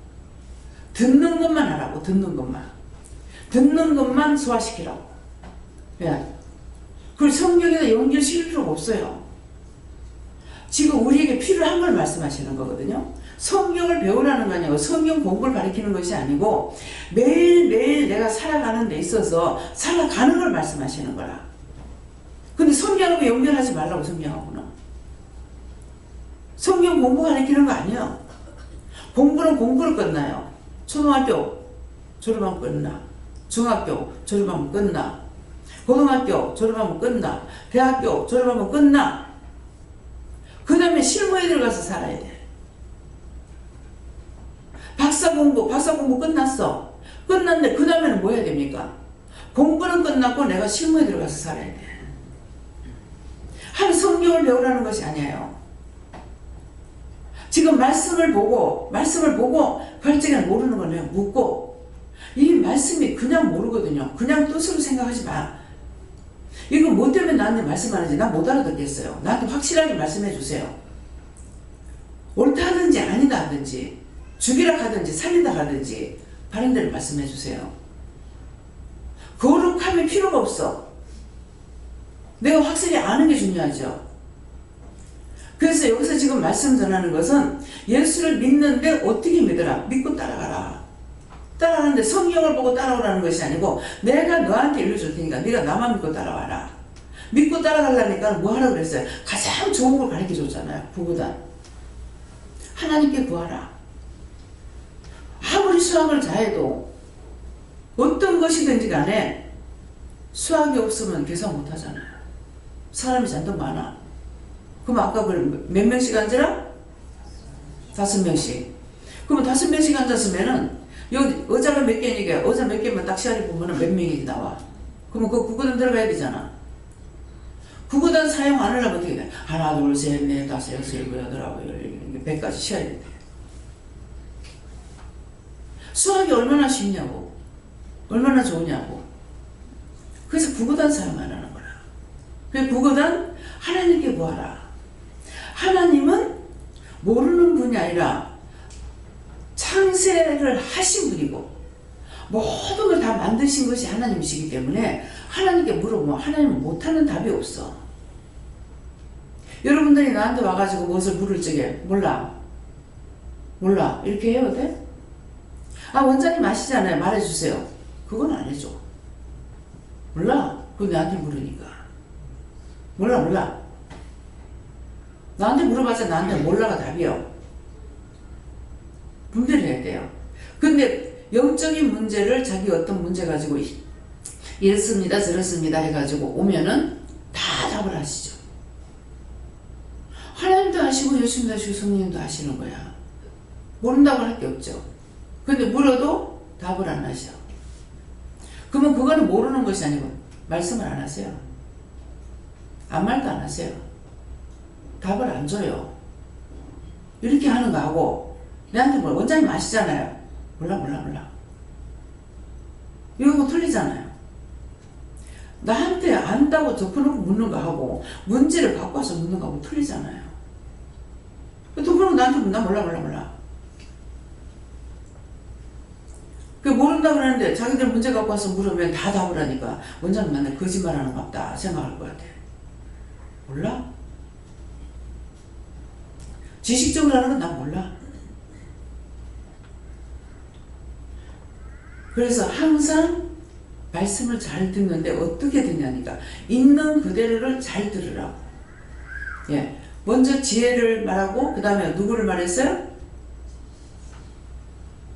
[SPEAKER 1] 듣는 것만 하라고. 듣는 것만 소화시키라고. 예. 그걸 성경에다 연결시킬 필요가 없어요. 지금 우리에게 필요한 걸 말씀하시는 거거든요. 성경을 배우라는 거 아니고 성경 공부를 가르치는 것이 아니고 매일매일 내가 살아가는 데 있어서 살아가는 걸 말씀하시는 거라. 근데 성경하고 연결하지 말라고. 성경하고는 성경 공부 가르치는 거 아니에요. 공부는 공부를 끝나요. 초등학교 졸업하면 끝나. 중학교 졸업하면 끝나. 고등학교 졸업하면 끝나. 대학교 졸업하면 끝나. 그 다음에 실무에 들어가서 살아야 돼. 박사 공부 끝났어. 끝났는데 그 다음에는 뭐 해야 됩니까? 공부는 끝났고 내가 실무에 들어가서 살아야 돼. 한 성경을 배우라는 것이 아니에요. 지금 말씀을 보고 결정을 모르는 건 그냥 묻고, 이 말씀이 그냥 모르거든요. 그냥 뜻으로 생각하지 마. 이거 뭐 때문에 나한테 말씀하는지 나 못 알아듣겠어요. 나한테 확실하게 말씀해 주세요. 옳다 하든지 아니다 하든지 죽이라 하든지 살린다 하든지 바른 대로 말씀해 주세요. 거룩함이 필요가 없어. 내가 확실히 아는 게 중요하죠. 그래서 여기서 지금 말씀 전하는 것은 예수를 믿는데 어떻게 믿어라? 믿고 따라가라. 따라가는데 성경을 보고 따라오라는 것이 아니고 내가 너한테 일러줄 테니까 네가 나만 믿고 따라와라. 믿고 따라가려니까 뭐 하라고 그랬어요? 가장 좋은 걸 가르쳐 줬잖아요. 구구단. 하나님께 구하라. 아무리 수학을 잘해도 어떤 것이든지 간에 수학이 없으면 계산 못 하잖아요. 사람이 잔뜩 많아. 그럼 아까 몇 명씩 앉으라? 5명씩. 그러면 5명씩 앉았으면은 여기 의자가 몇 개니까 의자 몇 개만 딱 시야를 보면은 몇 명이 나와. 그러면 그 구구단 들어가야 되잖아. 구구단 사용 안 하려면 어떻게 돼? 하나, 둘, 셋, 넷, 다섯, 여섯, 일곱, 여덟, 아홉, 열, 100까지 쉬어야 돼. 수학이 얼마나 쉽냐고. 얼마나 좋으냐고. 그래서 구구단 사용 안 하는 거라. 그래서 구구단 하나님께 구하라. 하나님은 모르는 분이 아니라 창세를 하신 분이고 모든 걸 다 만드신 것이 하나님이시기 때문에 하나님께 물어보면 하나님은 못하는 답이 없어. 여러분들이 나한테 와가지고 무엇을 물을 적에 몰라 이렇게 해도 돼? 아, 원장님 아시잖아요. 말해주세요. 그건 안 해줘. 몰라. 그거 나한테 물으니까. 몰라. 나한테 물어봤자 나한테 몰라가 답이요. 분별해야 돼요. 근데 영적인 문제를 자기 어떤 문제 가지고 이렇습니다 저렇습니다 해가지고 오면은 다 답을 하시죠. 하나님도 아시고 예수님도 아시고 성령님도 아시는 거야. 모른다고 할 게 없죠. 근데 물어도 답을 안 하셔. 그러면 그거는 모르는 것이 아니고 말씀을 안 하세요. 아무 말도 안 하세요. 답을 안 줘요. 이렇게 하는 거하고 내한테 뭘 원장님 아시잖아요. 몰라. 이거 뭐 틀리잖아요. 나한테 안다고 덮어놓고 묻는 거하고 문제를 갖고 와서 묻는 거하고 틀리잖아요. 덮어놓고 나한테 묻나? 몰라. 그 모른다고 하는데 자기들 문제 갖고 와서 물으면 다 답을 하니까 원장님 만나 거짓말하는 것 같다 생각할 것 같아. 몰라? 지식적으로 하는 건 난 몰라. 그래서 항상 말씀을 잘 듣는데 어떻게 듣냐니까 있는 그대로를 잘 들으라고. 예, 먼저 지혜를 말하고 그 다음에 누구를 말했어요?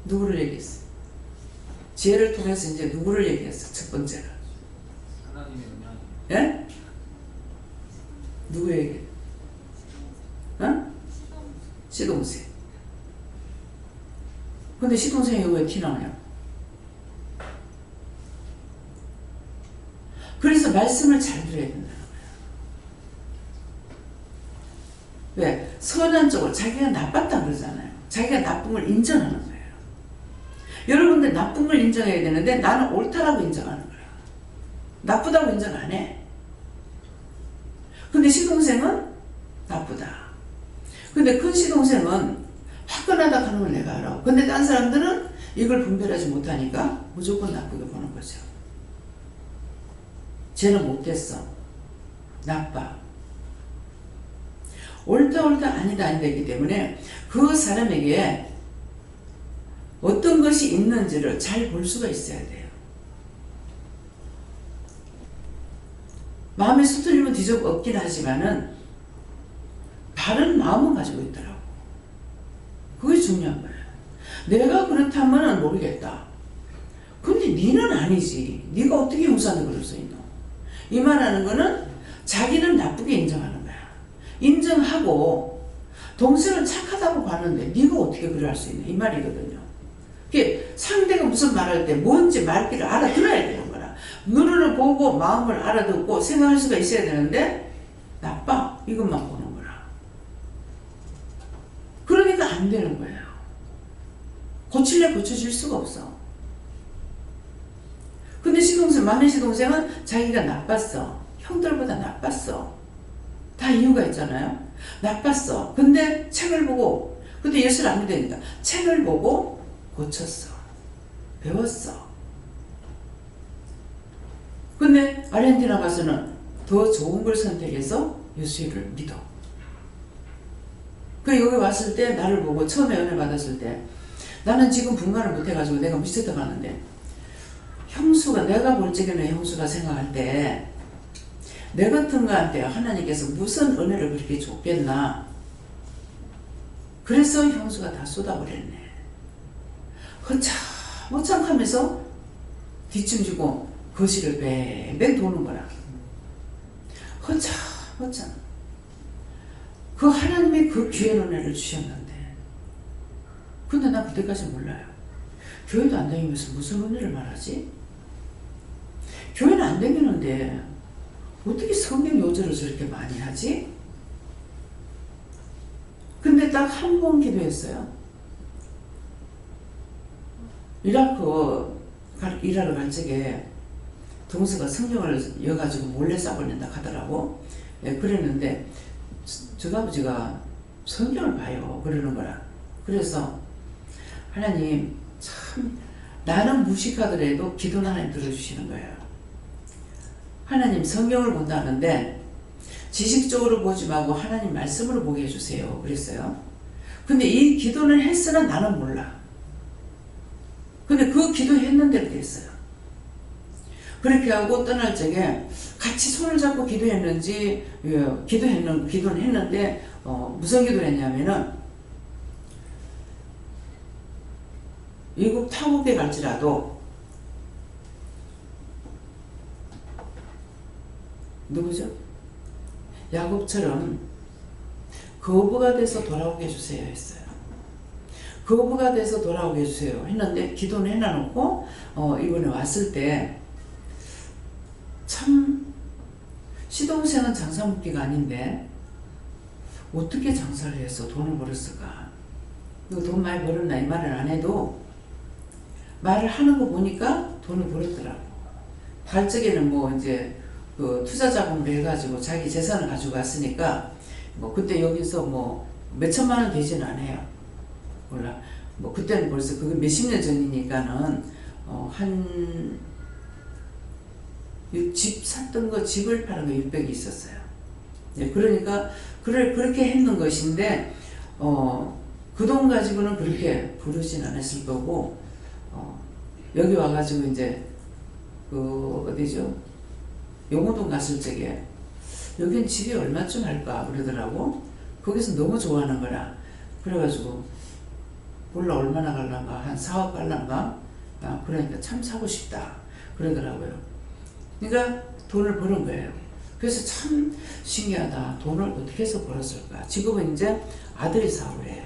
[SPEAKER 1] 누구를 얘기했어? 지혜를 통해서 이제 누구를 얘기했어? 첫 번째가
[SPEAKER 2] 하나님의 은혜.
[SPEAKER 1] 예? 누구 얘기? 어? 시동생. 근데 시동생이 왜 티나냐? 그래서 말씀을 잘 들어야 된다는 거야. 왜? 선한 쪽을 자기가 나빴다 그러잖아요. 자기가 나쁜 걸 인정하는 거예요. 여러분들 나쁜 걸 인정해야 되는데 나는 옳다라고 인정하는 거야. 나쁘다고 인정 안 해. 근데 시동생은 나쁘다. 근데 큰 시동생은 화끈하다 하는 걸 내가 알아. 근데 딴 사람들은 이걸 분별하지 못하니까 무조건 나쁘게 보는 거죠. 쟤는 못됐어. 나빠. 옳다 아니다 이기 때문에 그 사람에게 어떤 것이 있는지를 잘 볼 수가 있어야 돼요. 마음이 수틀리면 뒤집어엎긴 하지만은 바른 마음은 가지고 있더라고. 그게 중요한 거예요. 내가 그렇다면은 모르겠다. 근데 니는 아니지. 네가 어떻게 용서하는 그럴 수 있노? 이 말하는 거는 자기는 나쁘게 인정하는 거야. 인정하고 동생은 착하다고 봤는데 네가 어떻게 그래 할 수 있냐 이 말이거든요. 그게 상대가 무슨 말할 때 뭔지 말귀를 알아들어야 되는 거라. 눈으로 보고 마음을 알아듣고 생각할 수가 있어야 되는데 나빠 이것만 보는 거라. 그러니까 안 되는 거예요. 고칠래 고쳐질 수가 없어. 근데 마늘 시동생은 자기가 나빴어. 형들보다 나빴어. 다 이유가 있잖아요. 나빴어. 근데 책을 보고, 근데 예수를 안 믿으니까 책을 보고 고쳤어. 배웠어. 근데 아르헨티나 가서는 더 좋은 걸 선택해서 예수를 믿어. 그 여기 왔을 때 나를 보고 처음에 은혜 받았을 때 나는 지금 분간을 못해가지고 내가 미쳤다 가는데 형수가 내가 볼 적에는 형수가 생각할 때 내 같은 거한테 하나님께서 무슨 은혜를 그렇게 줬겠나. 그래서 형수가 다 쏟아버렸네. 허창하면서 뒷짐지고 거실을 뱅뱅 도는 거라. 허창. 그 하나님이 그 귀한 은혜를 주셨는데 근데 나 그때까지 몰라요. 교회도 안 다니면서 무슨 은혜를 말하지? 교회는 안 다니는데 어떻게 성경 요절을 저렇게 많이 하지? 근데 딱 한 번 기도했어요. 일하러 갈 적에 동서가 성경을 여가지고 몰래 싸버린다 하더라고. 예, 그랬는데 저 아버지가 성경을 봐요 그러는 거라. 그래서 하나님 참 나는 무식하더라도 기도는 하나님 들어주시는 거예요. 하나님 성경을 본다는데 지식적으로 보지 말고 하나님 말씀으로 보게 해주세요 그랬어요. 근데 이 기도는 했으나 나는 몰라. 근데 그 기도했는 대로 됐어요. 그렇게 하고 떠날 적에 같이 손을 잡고 기도했는지 기도는 했는데 무슨 기도를 했냐면은 미국 타국에 갈지라도 누구죠? 야곱처럼 거부가 돼서 돌아오게 해주세요 했어요. 거부가 돼서 돌아오게 해주세요 했는데 기도는 해놔놓고 이번에 왔을 때 참 시동생은 장사먹기가 아닌데 어떻게 장사를 해서 돈을 벌었을까? 너 돈 많이 벌었나 이 말을 안 해도 말을 하는 거 보니까 돈을 벌었더라고. 갈 적에는 뭐 이제 그 투자 자금을 해가지고 자기 재산을 가지고 갔으니까 뭐 그때 여기서 뭐 몇천만 원 되지는 않아요. 몰라. 뭐 그때는 벌써 그게 몇십 년 전이니까는 한 집 샀던 거 집을 파는 거 600이 있었어요. 네, 그러니까 그렇게 했는 것인데 그 돈 가지고는 그렇게 부르진 않았을 거고 여기 와가지고 이제 그 어디죠? 용호동 갔을 적에 여긴 집이 얼마쯤 할까 그러더라고. 거기서 너무 좋아하는 거라. 그래가지고 몰라 얼마나 갈란가 한 4억 갈란가. 그러니까 참 사고 싶다 그러더라고요. 그러니까 돈을 버는 거예요. 그래서 참 신기하다. 돈을 어떻게 해서 벌었을까. 지금은 이제 아들이 사업을 해요.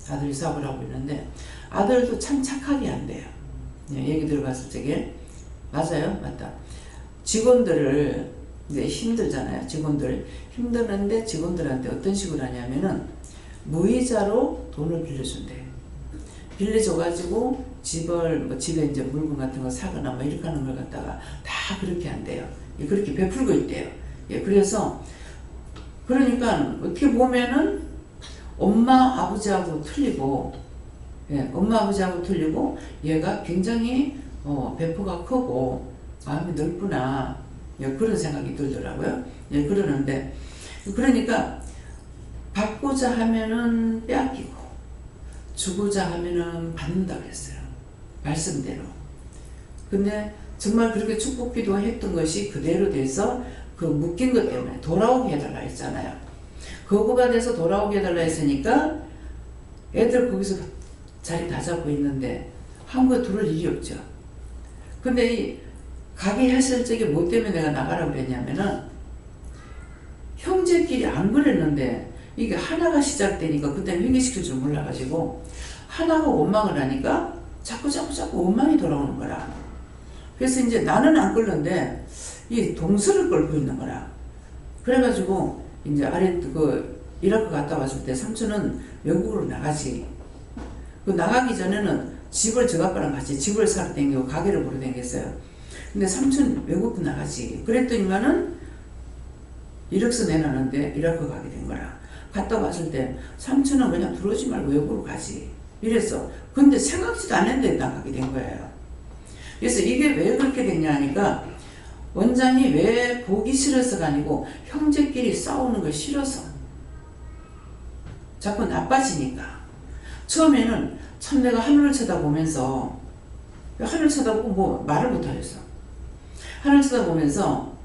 [SPEAKER 1] 아들이 사업을 하고 있는데 아들도 참 착하게 한대요. 얘기 들어봤을 적에 맞아요, 맞다. 직원들을 이제 힘들잖아요. 직원들 힘드는데 직원들한테 어떤 식으로 하냐면은 무이자로 돈을 빌려준대요. 빌려줘가지고 집에 이제 물건 같은 거 사거나 뭐 이렇게 하는 걸 갖다가 다 그렇게 한대요. 그렇게 베풀고 있대요. 예, 그래서 그러니까 어떻게 보면은 엄마 아버지하고 틀리고, 예, 엄마 아버지하고 틀리고 얘가 굉장히 배포가 크고 마음이 넓구나, 예, 그런 생각이 들더라고요. 예, 그러는데 그러니까 받고자 하면은 빼앗기고 주고자 하면은 받는다 그랬어요. 말씀대로. 근데 정말 그렇게 축복 기도했던 것이 그대로 돼서 그 묶인 것 때문에 돌아오게 해달라 했잖아요. 거부가 돼서 돌아오게 해달라 했으니까 애들 거기서 자리 다 잡고 있는데 한국에 들어올 일이 없죠. 근데 이 가게 했을 적에 뭐 때문에 내가 나가라고 그랬냐면은 형제끼리 안 그랬는데 이게 하나가 시작되니까 그때는 회개시킬 줄 몰라가지고 하나가 원망을 하니까 자꾸 원망이 돌아오는 거라. 그래서 이제 나는 안 끓는데 이 동서를 끌고 있는 거라. 그래가지고 이제 이라크 갔다 왔을 때 삼촌은 외국으로 나가지. 그 나가기 전에는 집을 저 아빠랑 같이 집을 사러 댕기고 가게를 보러 댕겼어요. 근데 삼촌 외국 나가지. 그랬더니만은 이력서 내놨는데 이라크 가게 된 거라. 갔다 왔을 때 삼촌은 그냥 들어오지 말고 외국으로 가지. 이랬어. 근데 생각지도 않았는데 나가게 된 거예요. 그래서 이게 왜 그렇게 됐냐 하니까 원장이 왜 보기 싫어서가 아니고 형제끼리 싸우는 거 싫어서. 자꾸 나빠지니까. 처음에는 참 내가 하늘을 쳐다보면서 하늘 쳐다보고 뭐 말을 못하겠어. 하늘 쳐다보면서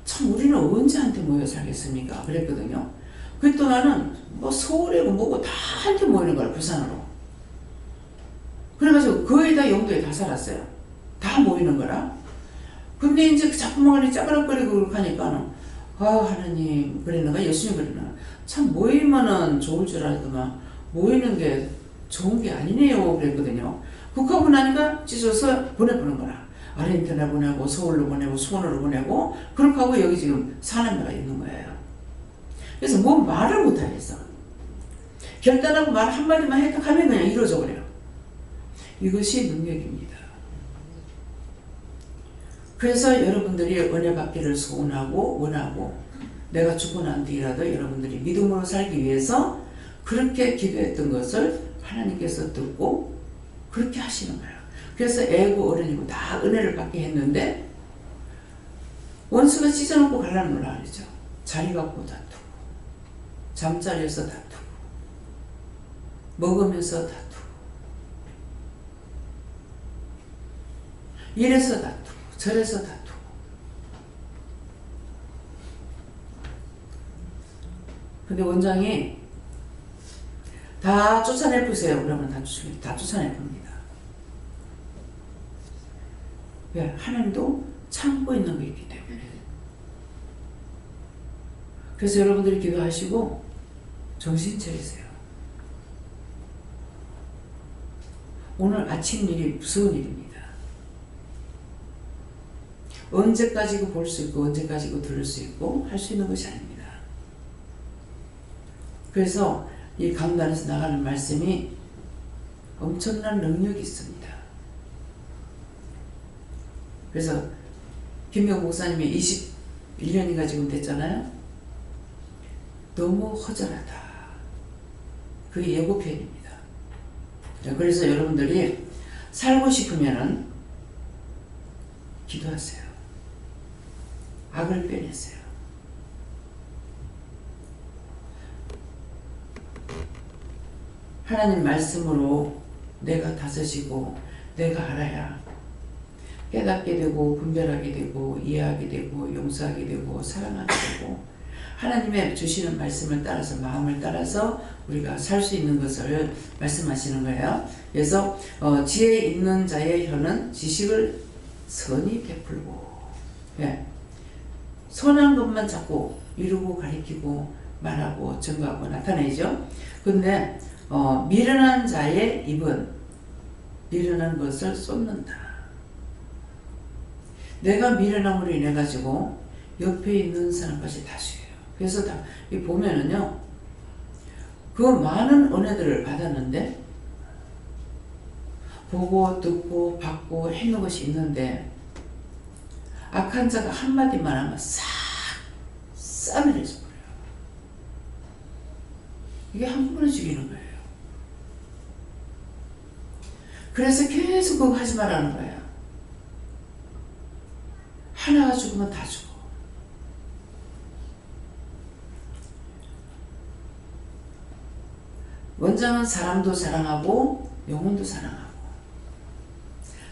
[SPEAKER 1] 참 우리는 언제한테 모여 살겠습니까? 그랬거든요. 그랬더니는 뭐 서울에고 뭐고 다 한테 모이는 거야, 부산으로. 그래가지고 거의 다 영도에 다 살았어요. 다 모이는 거라. 근데 이제 자꾸만 짜그락거리고 그렇게 하니까는 하나님 그랬는가 예수님 그랬나 참 모이면은 좋을 줄 알았더만 모이는 게 좋은 게 아니네요 그랬거든요. 그거 나니까 찢어서 보내보는 거라. 아르헨티나 보내고 서울로 보내고 수원으로 보내고 그렇게 하고 여기 지금 사남매가 있는 거예요. 그래서 뭐 말을 못하겠어. 결단하고 말 한마디만 하면 그냥 이루어져 버려요. 이것이 능력입니다. 그래서 여러분들이 은혜 받기를 소원하고 원하고 내가 죽고 난 뒤라도 여러분들이 믿음으로 살기 위해서 그렇게 기도했던 것을 하나님께서 듣고 그렇게 하시는 거예요. 그래서 애고 어른이고 다 은혜를 받게 했는데 원수가 찢어놓고 갈라는 걸 알죠. 자리 갖고 다투고 잠자리에서 다투고 먹으면서 다투고 이래서 다투고 저래서 다투고 근데 원장이 다 쫓아내 보세요. 그러면 다 쫓아내 봅니다. 왜? 하나님도 참고 있는 거 있기 때문에. 그래서 여러분들이 기도하시고 정신 차리세요. 오늘 아침 일이 무서운 일입니다. 언제까지고 볼 수 있고 언제까지고 들을 수 있고 할 수 있는 것이 아닙니다. 그래서 이 강단에서 나가는 말씀이 엄청난 능력이 있습니다. 그래서 김명 목사님이 21년이가 지금 됐잖아요. 너무 허전하다. 그게 예고편입니다. 그래서 여러분들이 살고 싶으면은 기도하세요. 악을 빼내세요. 하나님 말씀으로 내가 다스리고 내가 알아야 깨닫게 되고 분별하게 되고 이해하게 되고 용서하게 되고 사랑하게 되고 하나님의 주시는 말씀을 따라서 마음을 따라서 우리가 살 수 있는 것을 말씀하시는 거예요. 그래서 지혜 있는 자의 혀는 지식을 선히 베풀고 선한 것만 자꾸 이루고 가리키고 말하고 증거하고 나타내죠. 근데 미련한 자의 입은 미련한 것을 쏟는다. 내가 미련함으로 인해 가지고 옆에 있는 사람까지 다스려요. 그래서 보면은요, 그 많은 은혜들을 받았는데 보고 듣고 받고 했는 것이 있는데 악한 자가 한마디만 하면 싹 싸늘해져 버려요. 이게 한 번에 죽이는 거예요. 그래서 계속 그거 하지 말라는 거예요. 하나가 죽으면 다 죽어. 원장은 사람도 사랑하고 영혼도 사랑하고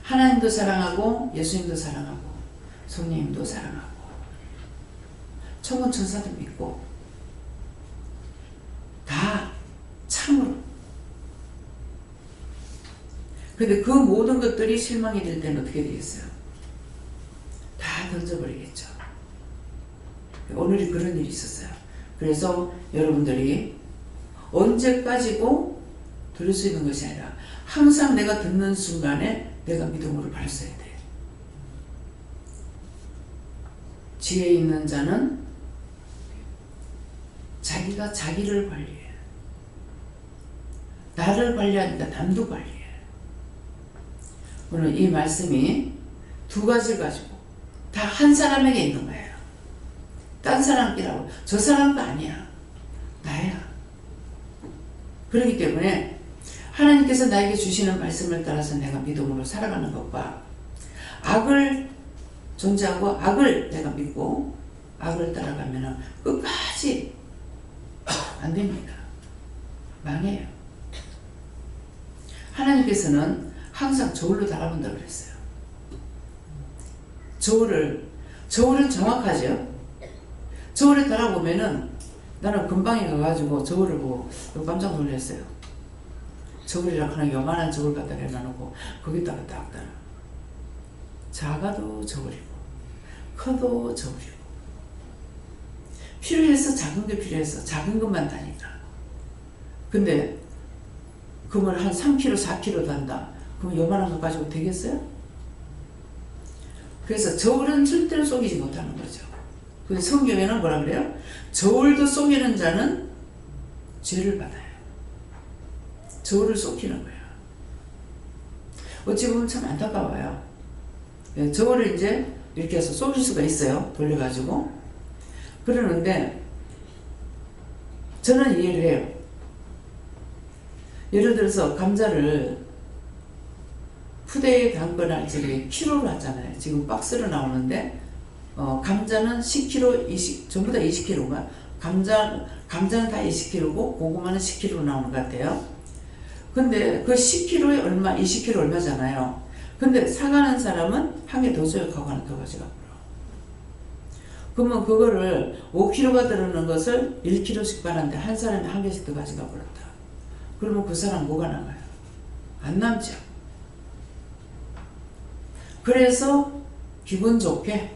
[SPEAKER 1] 하나님도 사랑하고 예수님도 사랑하고 성령님도 사랑하고 천군 천사도 믿고 다 참으로. 근데 그 모든 것들이 실망이 될 때는 어떻게 되겠어요? 다 던져버리겠죠. 오늘이 그런 일이 있었어요. 그래서 여러분들이 언제까지고 들을 수 있는 것이 아니라 항상 내가 듣는 순간에 내가 믿음으로 발사해야 돼. 지혜 있는 자는 자기가 자기를 관리해. 나를 관리하니까 남도 관리해. 오늘 이 말씀이 두 가지를 가지고 다 한 사람에게 있는 거예요. 딴 사람끼라고. 저 사람도 아니야. 나야. 그렇기 때문에 하나님께서 나에게 주시는 말씀을 따라서 내가 믿음으로 살아가는 것과 악을 존재하고 악을 내가 믿고 악을 따라가면 끝까지 안 됩니다. 망해요. 하나님께서는 항상 저울로 달아본다고 그랬어요. 저울은 정확하죠. 저울에 달아보면은 나는 금방에 가가지고 저울을 보고 깜짝 놀랐어요. 저울이라 하나 요만한 저울 갖다 내놔놓고 거기다가 딱 달아. 작아도 저울이고 커도 저울이고 필요해서 작은 게 필요해서 작은 것만 다니까. 근데 그걸 한 3kg, 4kg 단다. 그럼 요만한 거 가지고 되겠어요? 그래서 저울은 절대로 속이지 못하는 거죠. 그래서 성경에는 뭐라 그래요? 저울도 속이는 자는 죄를 받아요. 저울을 속이는 거예요. 어찌 보면 참 안타까워요. 저울을 이제 이렇게 해서 속일 수가 있어요. 돌려가지고. 그러는데 저는 이해를 해요. 예를 들어서 감자를 푸대에 담거나 저기 키로로 하잖아요. 지금 박스로 나오는데 감자는 10kg, 전부 다 20kg가 감자는 다 20kg고 고구마는 10kg로 나오는 것 같아요. 근데 그 10kg에 얼마, 20kg 얼마잖아요. 근데 사가는 사람은 한 개 더 줘요. 그거 하나 더 가져가 버려. 그러면 그거를 5kg가 들어오는 것을 1kg씩 받는데 한 사람이 한 개씩 더 가져가 버렸다. 그러면 그 사람 뭐가 남아요? 안 남죠. 그래서 기분 좋게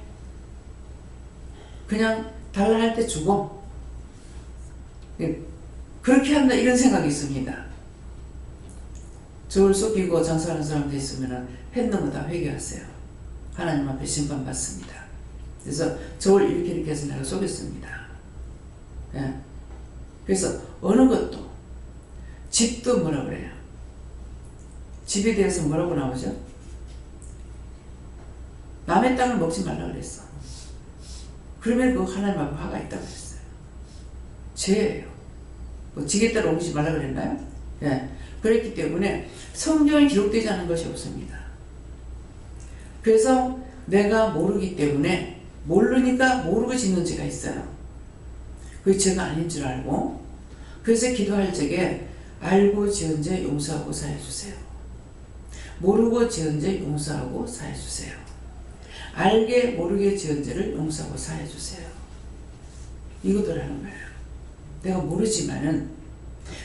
[SPEAKER 1] 그냥 달라 할 때 주고 그렇게 한다 이런 생각이 있습니다. 저울 속이고 장사하는 사람도 있으면 했는 거 다 회개하세요. 하나님 앞에 심판받습니다. 그래서 저울 이렇게 해서 내가 속였습니다. 예. 그래서 어느 것도 집도 뭐라 그래요? 집에 대해서 뭐라고 나오죠? 남의 땅을 먹지 말라 그랬어. 그러면 그거 하나님 앞에 화가 있다고 그랬어요. 죄예요. 뭐 지게 따라 옮기지 말라 그랬나요? 예. 그렇기 때문에 성경에 기록되지 않은 것이 없습니다. 그래서 내가 모르기 때문에 모르니까 모르고 짓는 죄가 있어요. 그게 죄가 아닌 줄 알고 그래서 기도할 적에 알고 지은 죄 용서하고 사해주세요. 모르고 지은 죄 용서하고 사해주세요. 알게 모르게 지은 죄를 용서하고 사해주세요. 이것들 하는 거예요. 내가 모르지만은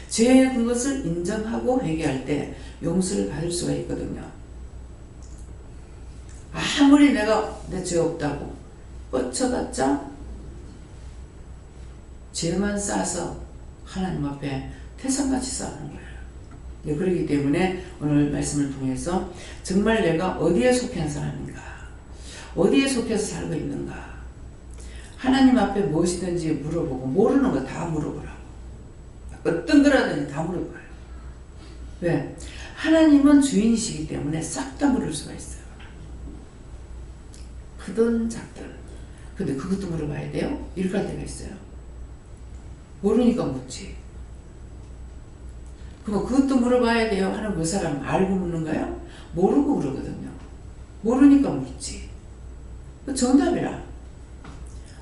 [SPEAKER 1] 죄의 그것을 인정하고 회개할 때 용서를 받을 수가 있거든요. 아무리 내가 내 죄 없다고 뻗쳐봤자 죄만 싸서 하나님 앞에 태산같이 싸우는 거예요. 네, 그렇기 때문에 오늘 말씀을 통해서 정말 내가 어디에 속한 사람인가, 어디에 속해서 살고 있는가, 하나님 앞에 무엇이든지 물어보고 모르는 거 다 물어보라고. 어떤 거라든지 다 물어봐요. 왜? 하나님은 주인이시기 때문에 싹 다 물을 수가 있어요. 크든 작든. 근데 그것도 물어봐야 돼요? 이렇게 할 때가 있어요. 모르니까 묻지. 그럼 그것도 물어봐야 돼요 하는 그 사람 알고 묻는가요? 모르고 그러거든요. 모르니까 묻지. 그 정답이라.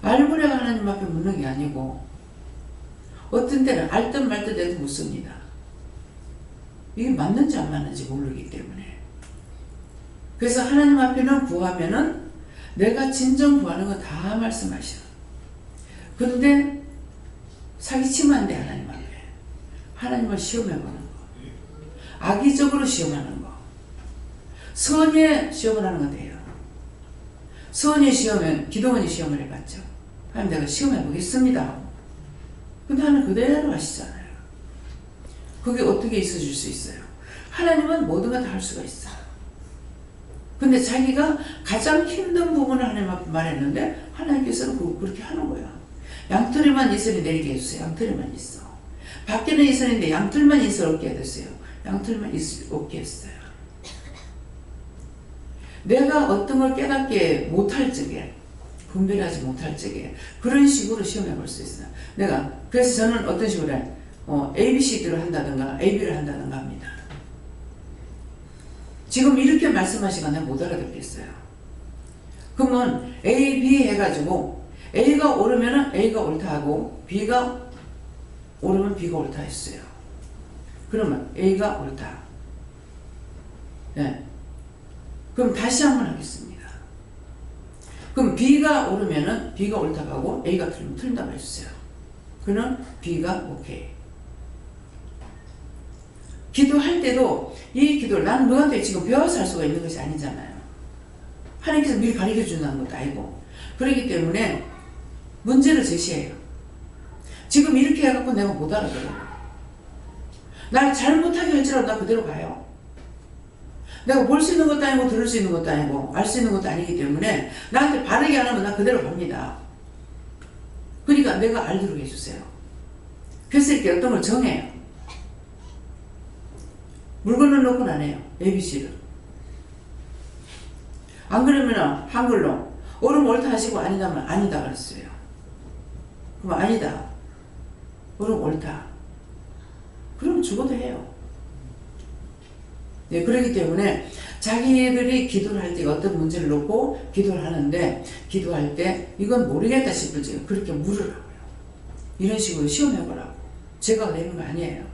[SPEAKER 1] 알고 내가 하나님 앞에 묻는 게 아니고 어떤 때는 알듯 말듯 해도 묻습니다. 이게 맞는지 안 맞는지 모르기 때문에. 그래서 하나님 앞에는 구하면은 내가 진정 구하는 거 다 말씀하셔. 그런데 사기치면 안 돼. 하나님 앞에. 하나님을 시험해보는 거. 악의적으로 시험하는 거. 선의 시험을 하는 건 돼요. 선의 시험은 기도원이 시험을 해봤죠. 하나님 내가 시험해보겠습니다. 근데 하나님 그대로 하시잖아요. 그게 어떻게 있어질 수 있어요? 하나님은 모든 걸 다 할 수가 있어요. 근데 자기가 가장 힘든 부분을 하나님 앞에 말했는데 하나님께서는 그렇게 하는 거야. 양털에만 이슬이 내리게 해주세요. 양털에만 있어. 밖에는 이슬인데 양털만 이슬 없게 해주세요. 양털만 이슬 없게 했어요. 내가 어떤 걸 깨닫게 못할 적에, 분별하지 못할 적에 그런 식으로 시험해 볼 수 있어요. 그래서 저는 어떤 식으로 해? ABCD를 한다든가 AB를 한다든가 합니다. 지금 이렇게 말씀하시거나 못 알아듣겠어요. 그러면 A, B 해가지고 A가 옳으면 A가 옳다 하고 B가 옳으면 B가 옳다 했어요. 그러면 A가 옳다. 네. 그럼 다시 한번 하겠습니다. 그럼 B가 옳으면 B가 옳다고 하고 A가 틀리면 틀린다고 해주세요. 그는 B가 오케이. 기도할 때도 이 기도를 나는 너한테 지금 배워서 할 수가 있는 것이 아니잖아요. 하나님께서 미리 가르쳐 준다는 것도 아니고. 그렇기 때문에 문제를 제시해요. 지금 이렇게 해갖고 내가 못 알아들어요. 날 잘못하게 할지라도 나 그대로 가요. 내가 볼 수 있는 것도 아니고 들을 수 있는 것도 아니고 알 수 있는 것도 아니기 때문에 나한테 바르게 안 하면 나 그대로 갑니다. 그러니까 내가 알도록 해주세요. 그래서 이렇게 어떤 걸 정해요. 물건을 놓고는 안 해요. ABC를. 안 그러면 한글로 옳으면 옳다 하시고 아니다면 아니다 그랬어요. 그럼 아니다. 옳으면 옳다. 그러면 죽어도 해요. 네, 그렇기 때문에 자기들이 기도를 할 때 어떤 문제를 놓고 기도를 하는데 기도할 때 이건 모르겠다 싶을 때 그렇게 물으라고요. 이런 식으로 시험해보라고. 제가 내는 거 아니에요.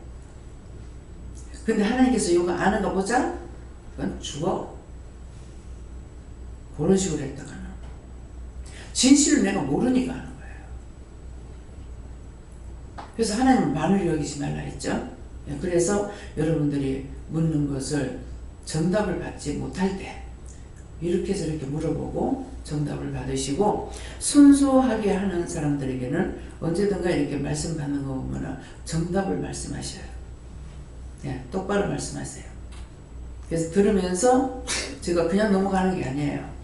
[SPEAKER 1] 근데 하나님께서 이거 아는 거 보자? 그건 죽어. 그런 식으로 했다가는 진실을 내가 모르니까 하는 거예요. 그래서 하나님은 만을 여기지 말라 했죠. 그래서 여러분들이 묻는 것을 정답을 받지 못할 때 이렇게 저렇게 물어보고 정답을 받으시고 순수하게 하는 사람들에게는 언제든가 이렇게 말씀 받는 거 보면 정답을 말씀하셔요. 네, 똑바로 말씀하세요. 그래서 들으면서 제가 그냥 넘어가는 게 아니에요.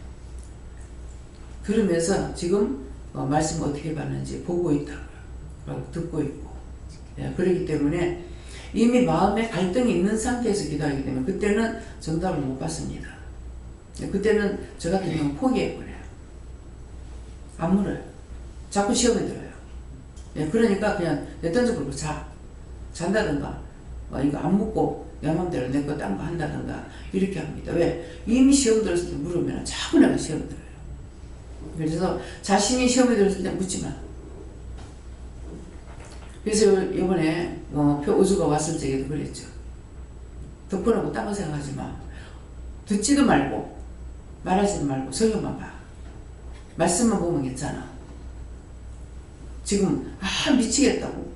[SPEAKER 1] 들으면서 지금 말씀 어떻게 받는지 보고 있다고요. 듣고 있고. 네, 그렇기 때문에 이미 마음에 갈등이 있는 상태에서 기도하기 때문에 그때는 정답을 못 받습니다. 네, 그때는 저 같은 경우는 포기해버려요. 안 물어요. 자꾸 시험에 들어요. 네, 그러니까 그냥 던져버리고 잔다든가 이거 안 묻고 내 맘대로 내 거 딴 거 한다든가 이렇게 합니다. 왜? 이미 시험 들었을 때 물으면 자꾸 내가 시험 들어요. 그래서 자신이 시험에 들었을 때 묻지 마. 그래서 이번에 우주가 왔을 적에도 그랬죠. 덕분하고 딴 거 생각하지 마. 듣지도 말고 말하지도 말고 성경만 봐. 말씀만 보면 괜찮아. 지금 미치겠다고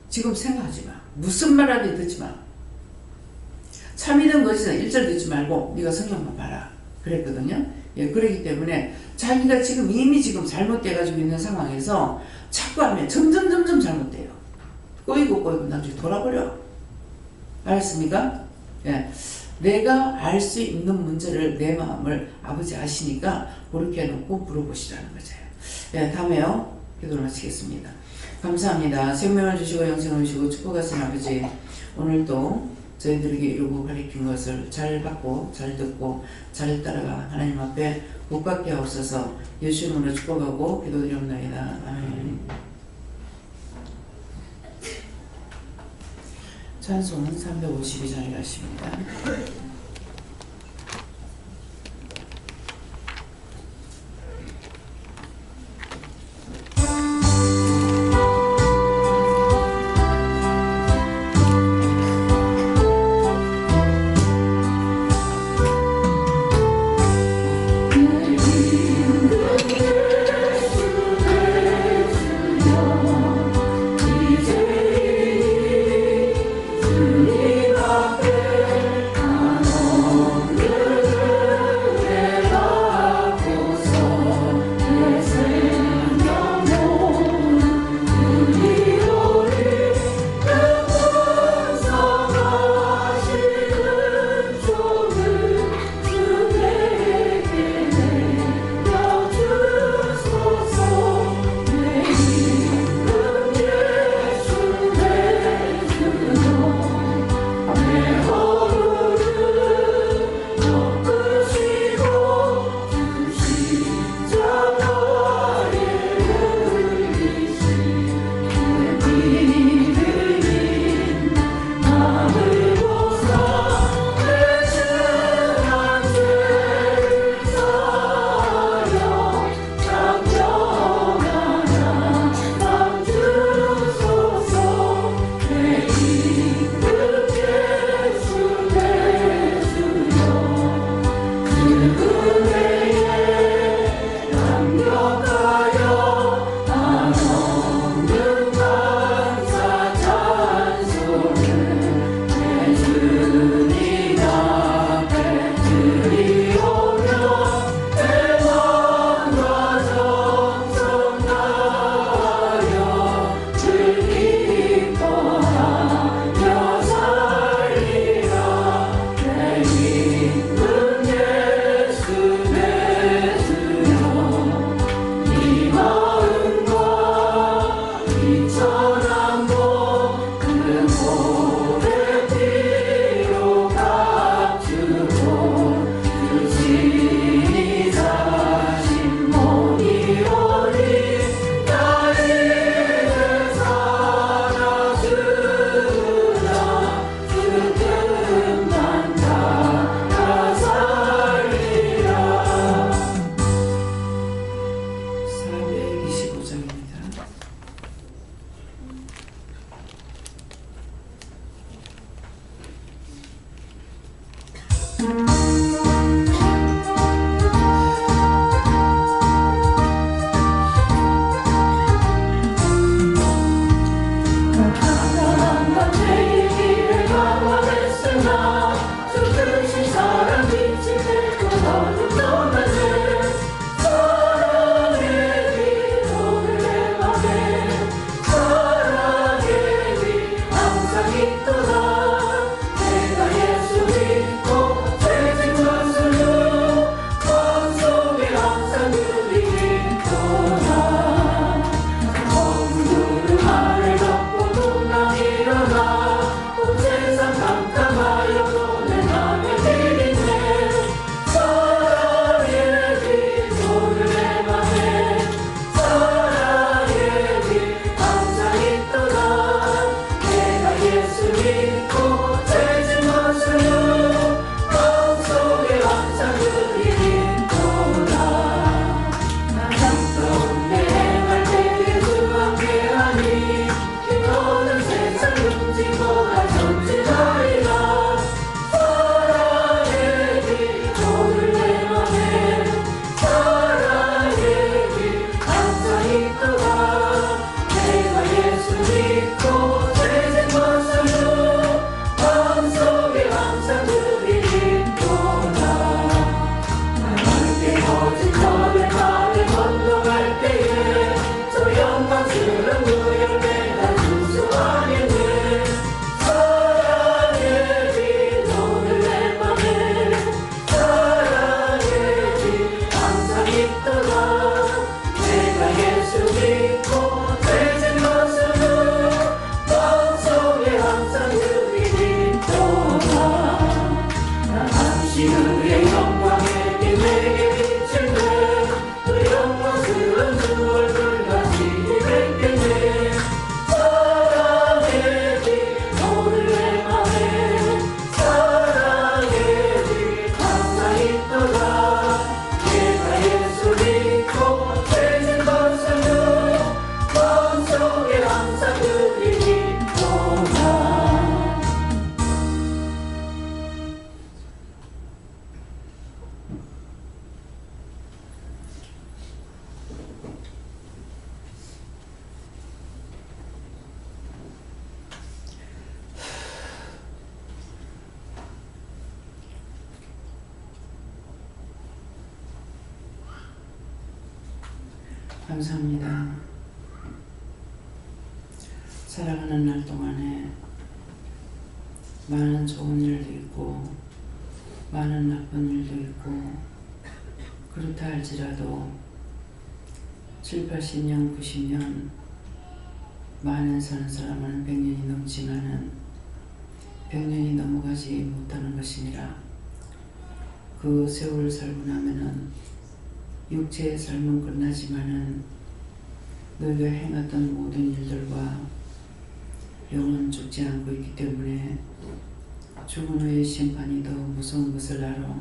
[SPEAKER 1] 지금 생각하지 마. 무슨 말 하든지 듣지 마. 참이든 거짓든 1절 듣지 말고 네가 성경만 봐라. 그랬거든요. 예, 그렇기 때문에 자기가 지금 이미 지금 잘못돼가지고 있는 상황에서 자꾸 하면 점점 잘못돼요. 꼬이고 나중에 돌아버려. 알았습니까? 예, 내가 알 수 있는 문제를 내 마음을 아버지 아시니까 그렇게 해놓고 물어보시라는 거죠. 예, 다음에요. 기도를 마치겠습니다. 감사합니다. 생명을 주시고 영생을 주시고 축복하신 아버지, 오늘도 저희들에게 이루고 가르친 것을 잘 받고 잘 듣고 잘 따라가 하나님 앞에 복받게 하옵소서. 예수 이름으로 축복하고 기도드리옵나이다. 아멘. 찬송은 352장에 가십니다.
[SPEAKER 3] 주님 앞에
[SPEAKER 1] 감사합니다. 살아가는 날 동안에 많은 좋은 일도 있고 많은 나쁜 일도 있고 그렇다 할지라도 7, 80년, 90년 많은 사는 사람은 100년이 넘지만은 100년이 넘어가지 못하는 것이니라. 그 세월을 살고 나면은 육체의 삶은 끝나지만은 너희가 행했던 모든 일들과 영은 죽지 않고 있기 때문에 죽은 후의 심판이 더 무서운 것을 알아.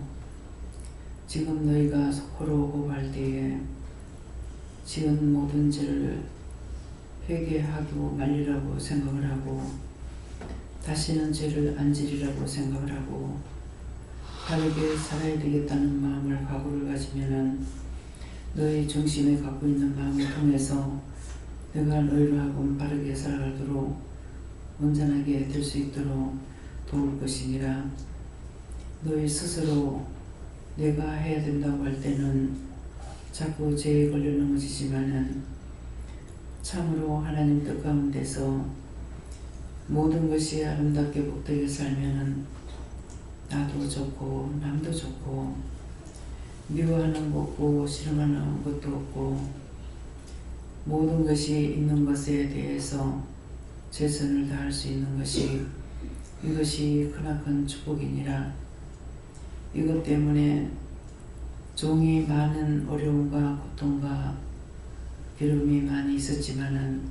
[SPEAKER 1] 지금 너희가 서로 호흡할 때에 지은 모든 죄를 회개하고 말리라고 생각을 하고 다시는 죄를 안 지리라고 생각을 하고 바르게 살아야 되겠다는 마음을 각오를 가지면은 너희 중심에 갖고 있는 마음을 통해서 내가 너희를 하고 바르게 살아가도록 온전하게 될 수 있도록 도울 것이니라. 너희 스스로 내가 해야 된다고 할 때는 자꾸 죄에 걸려 넘어지지만은 참으로 하나님 뜻 가운데서 모든 것이 아름답게 복되게 살면은 나도 좋고 남도 좋고 미워하는 것 없고 싫어하는 것도 없고 모든 것이 있는 것에 대해서 최선을 다할 수 있는 것이 이것이 크나큰 축복이니라. 이것 때문에 종이 많은 어려움과 고통과 괴로움이 많이 있었지만은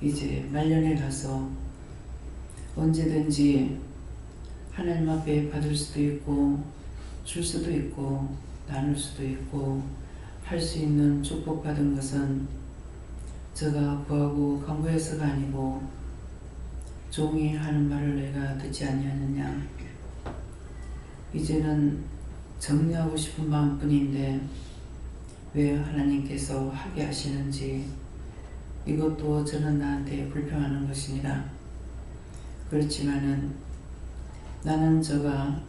[SPEAKER 1] 이제 말년에 가서 언제든지 하나님 앞에 받을 수도 있고 줄 수도 있고 나눌 수도 있고 할 수 있는 축복받은 것은 저가 구하고 간구해서가 아니고 종이 하는 말을 내가 듣지 아니하느냐. 이제는 정리하고 싶은 마음뿐인데 왜 하나님께서 하게 하시는지 이것도 저는 나한테 불평하는 것이니라. 그렇지만은 나는 저가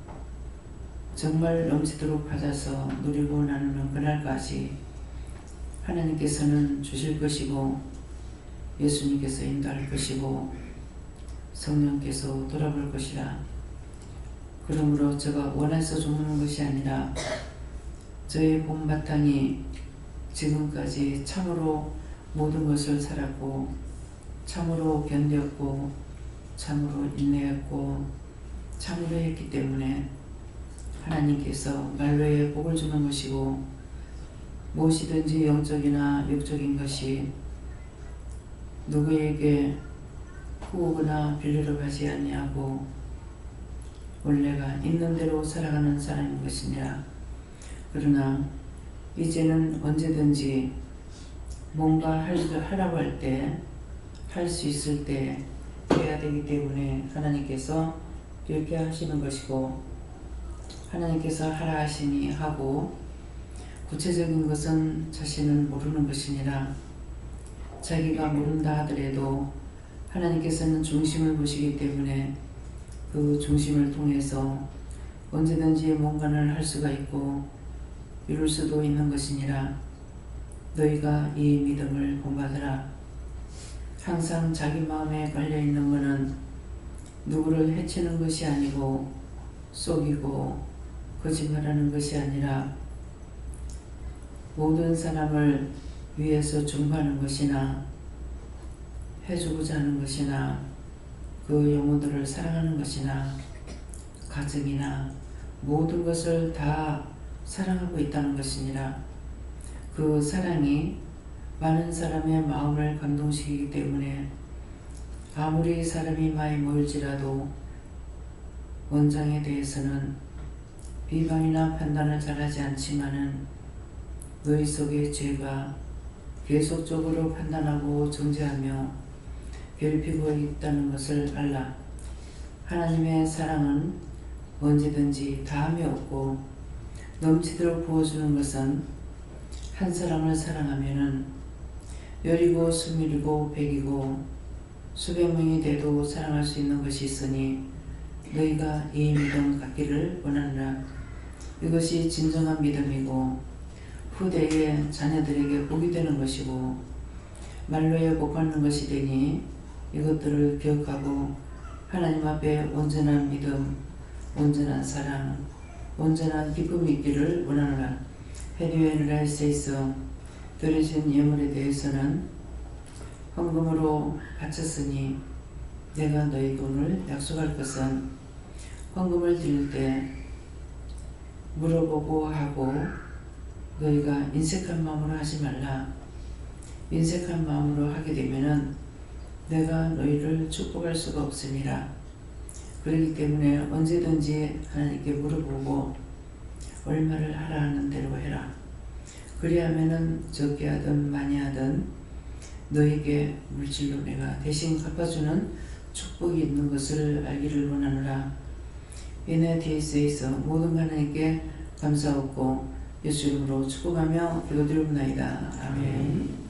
[SPEAKER 1] 정말 넘치도록 받아서 누리고 나누는 그날까지 하나님께서는 주실 것이고 예수님께서 인도할 것이고 성령께서 돌아볼 것이라. 그러므로 저가 원해서 죽는 것이 아니라 저의 봄바탕이 지금까지 참으로 모든 것을 살았고 참으로 견뎠고 참으로 인내했고 참으로 했기 때문에 하나님께서 말로의 복을 주는 것이고 무엇이든지 영적이나 육적인 것이 누구에게 구우거나 빌리러 가지 아니하고 원래가 있는 대로 살아가는 사람인 것이니라. 그러나 이제는 언제든지 뭔가 하라고 할 때 할 수 있을 때 해야 되기 때문에 하나님께서 이렇게 하시는 것이고 하나님께서 하라 하시니 하고 구체적인 것은 자신은 모르는 것이니라. 자기가 모른다 하더라도 하나님께서는 중심을 보시기 때문에 그 중심을 통해서 언제든지 뭔가를 할 수가 있고 이룰 수도 있는 것이니라. 너희가 이 믿음을 본받으라. 항상 자기 마음에 걸려있는 것은 누구를 해치는 것이 아니고 속이고 거짓말하는 것이 아니라 모든 사람을 위해서 중보하는 것이나 해주고자 하는 것이나 그 영혼들을 사랑하는 것이나 가정이나 모든 것을 다 사랑하고 있다는 것이니라. 그 사랑이 많은 사람의 마음을 감동시키기 때문에 아무리 사람이 많이 모일지라도 원장에 대해서는 비방이나 판단을 잘하지 않지만은 너희 속의 죄가 계속적으로 판단하고 정죄하며 괴롭히고 있다는 것을 알라. 하나님의 사랑은 언제든지 다함이 없고 넘치도록 부어주는 것은 한 사람을 사랑하면은 열이고 스물이고 백이고 수백 명이 돼도 사랑할 수 있는 것이 있으니 너희가 이 믿음 갖기를 원하노라. 이것이 진정한 믿음이고 후대에 자녀들에게 복이 되는 것이고 말로에 복받는 것이 되니 이것들을 기억하고 하나님 앞에 온전한 믿음, 온전한 사랑, 온전한 기쁨이 있기를 원하노라. 헤디웨이를 수 있어 드려진 예물에 대해서는 헌금으로 바쳤으니 내가 너희 돈을 약속할 것은 헌금을 드릴 때 물어보고 하고 너희가 인색한 마음으로 하지 말라. 인색한 마음으로 하게 되면은 내가 너희를 축복할 수가 없음이라. 그렇기 때문에 언제든지 하나님께 물어보고 얼마를 하라 하는 대로 해라. 그리하면은 적게 하든 많이 하든 너에게 물질로 내가 대신 갚아주는 축복이 있는 것을 알기를 원하노라. 이내 DS에서 모든 하나님께 감사하고 예수 이름으로 축복하며 기도드리옵나이다. 아멘.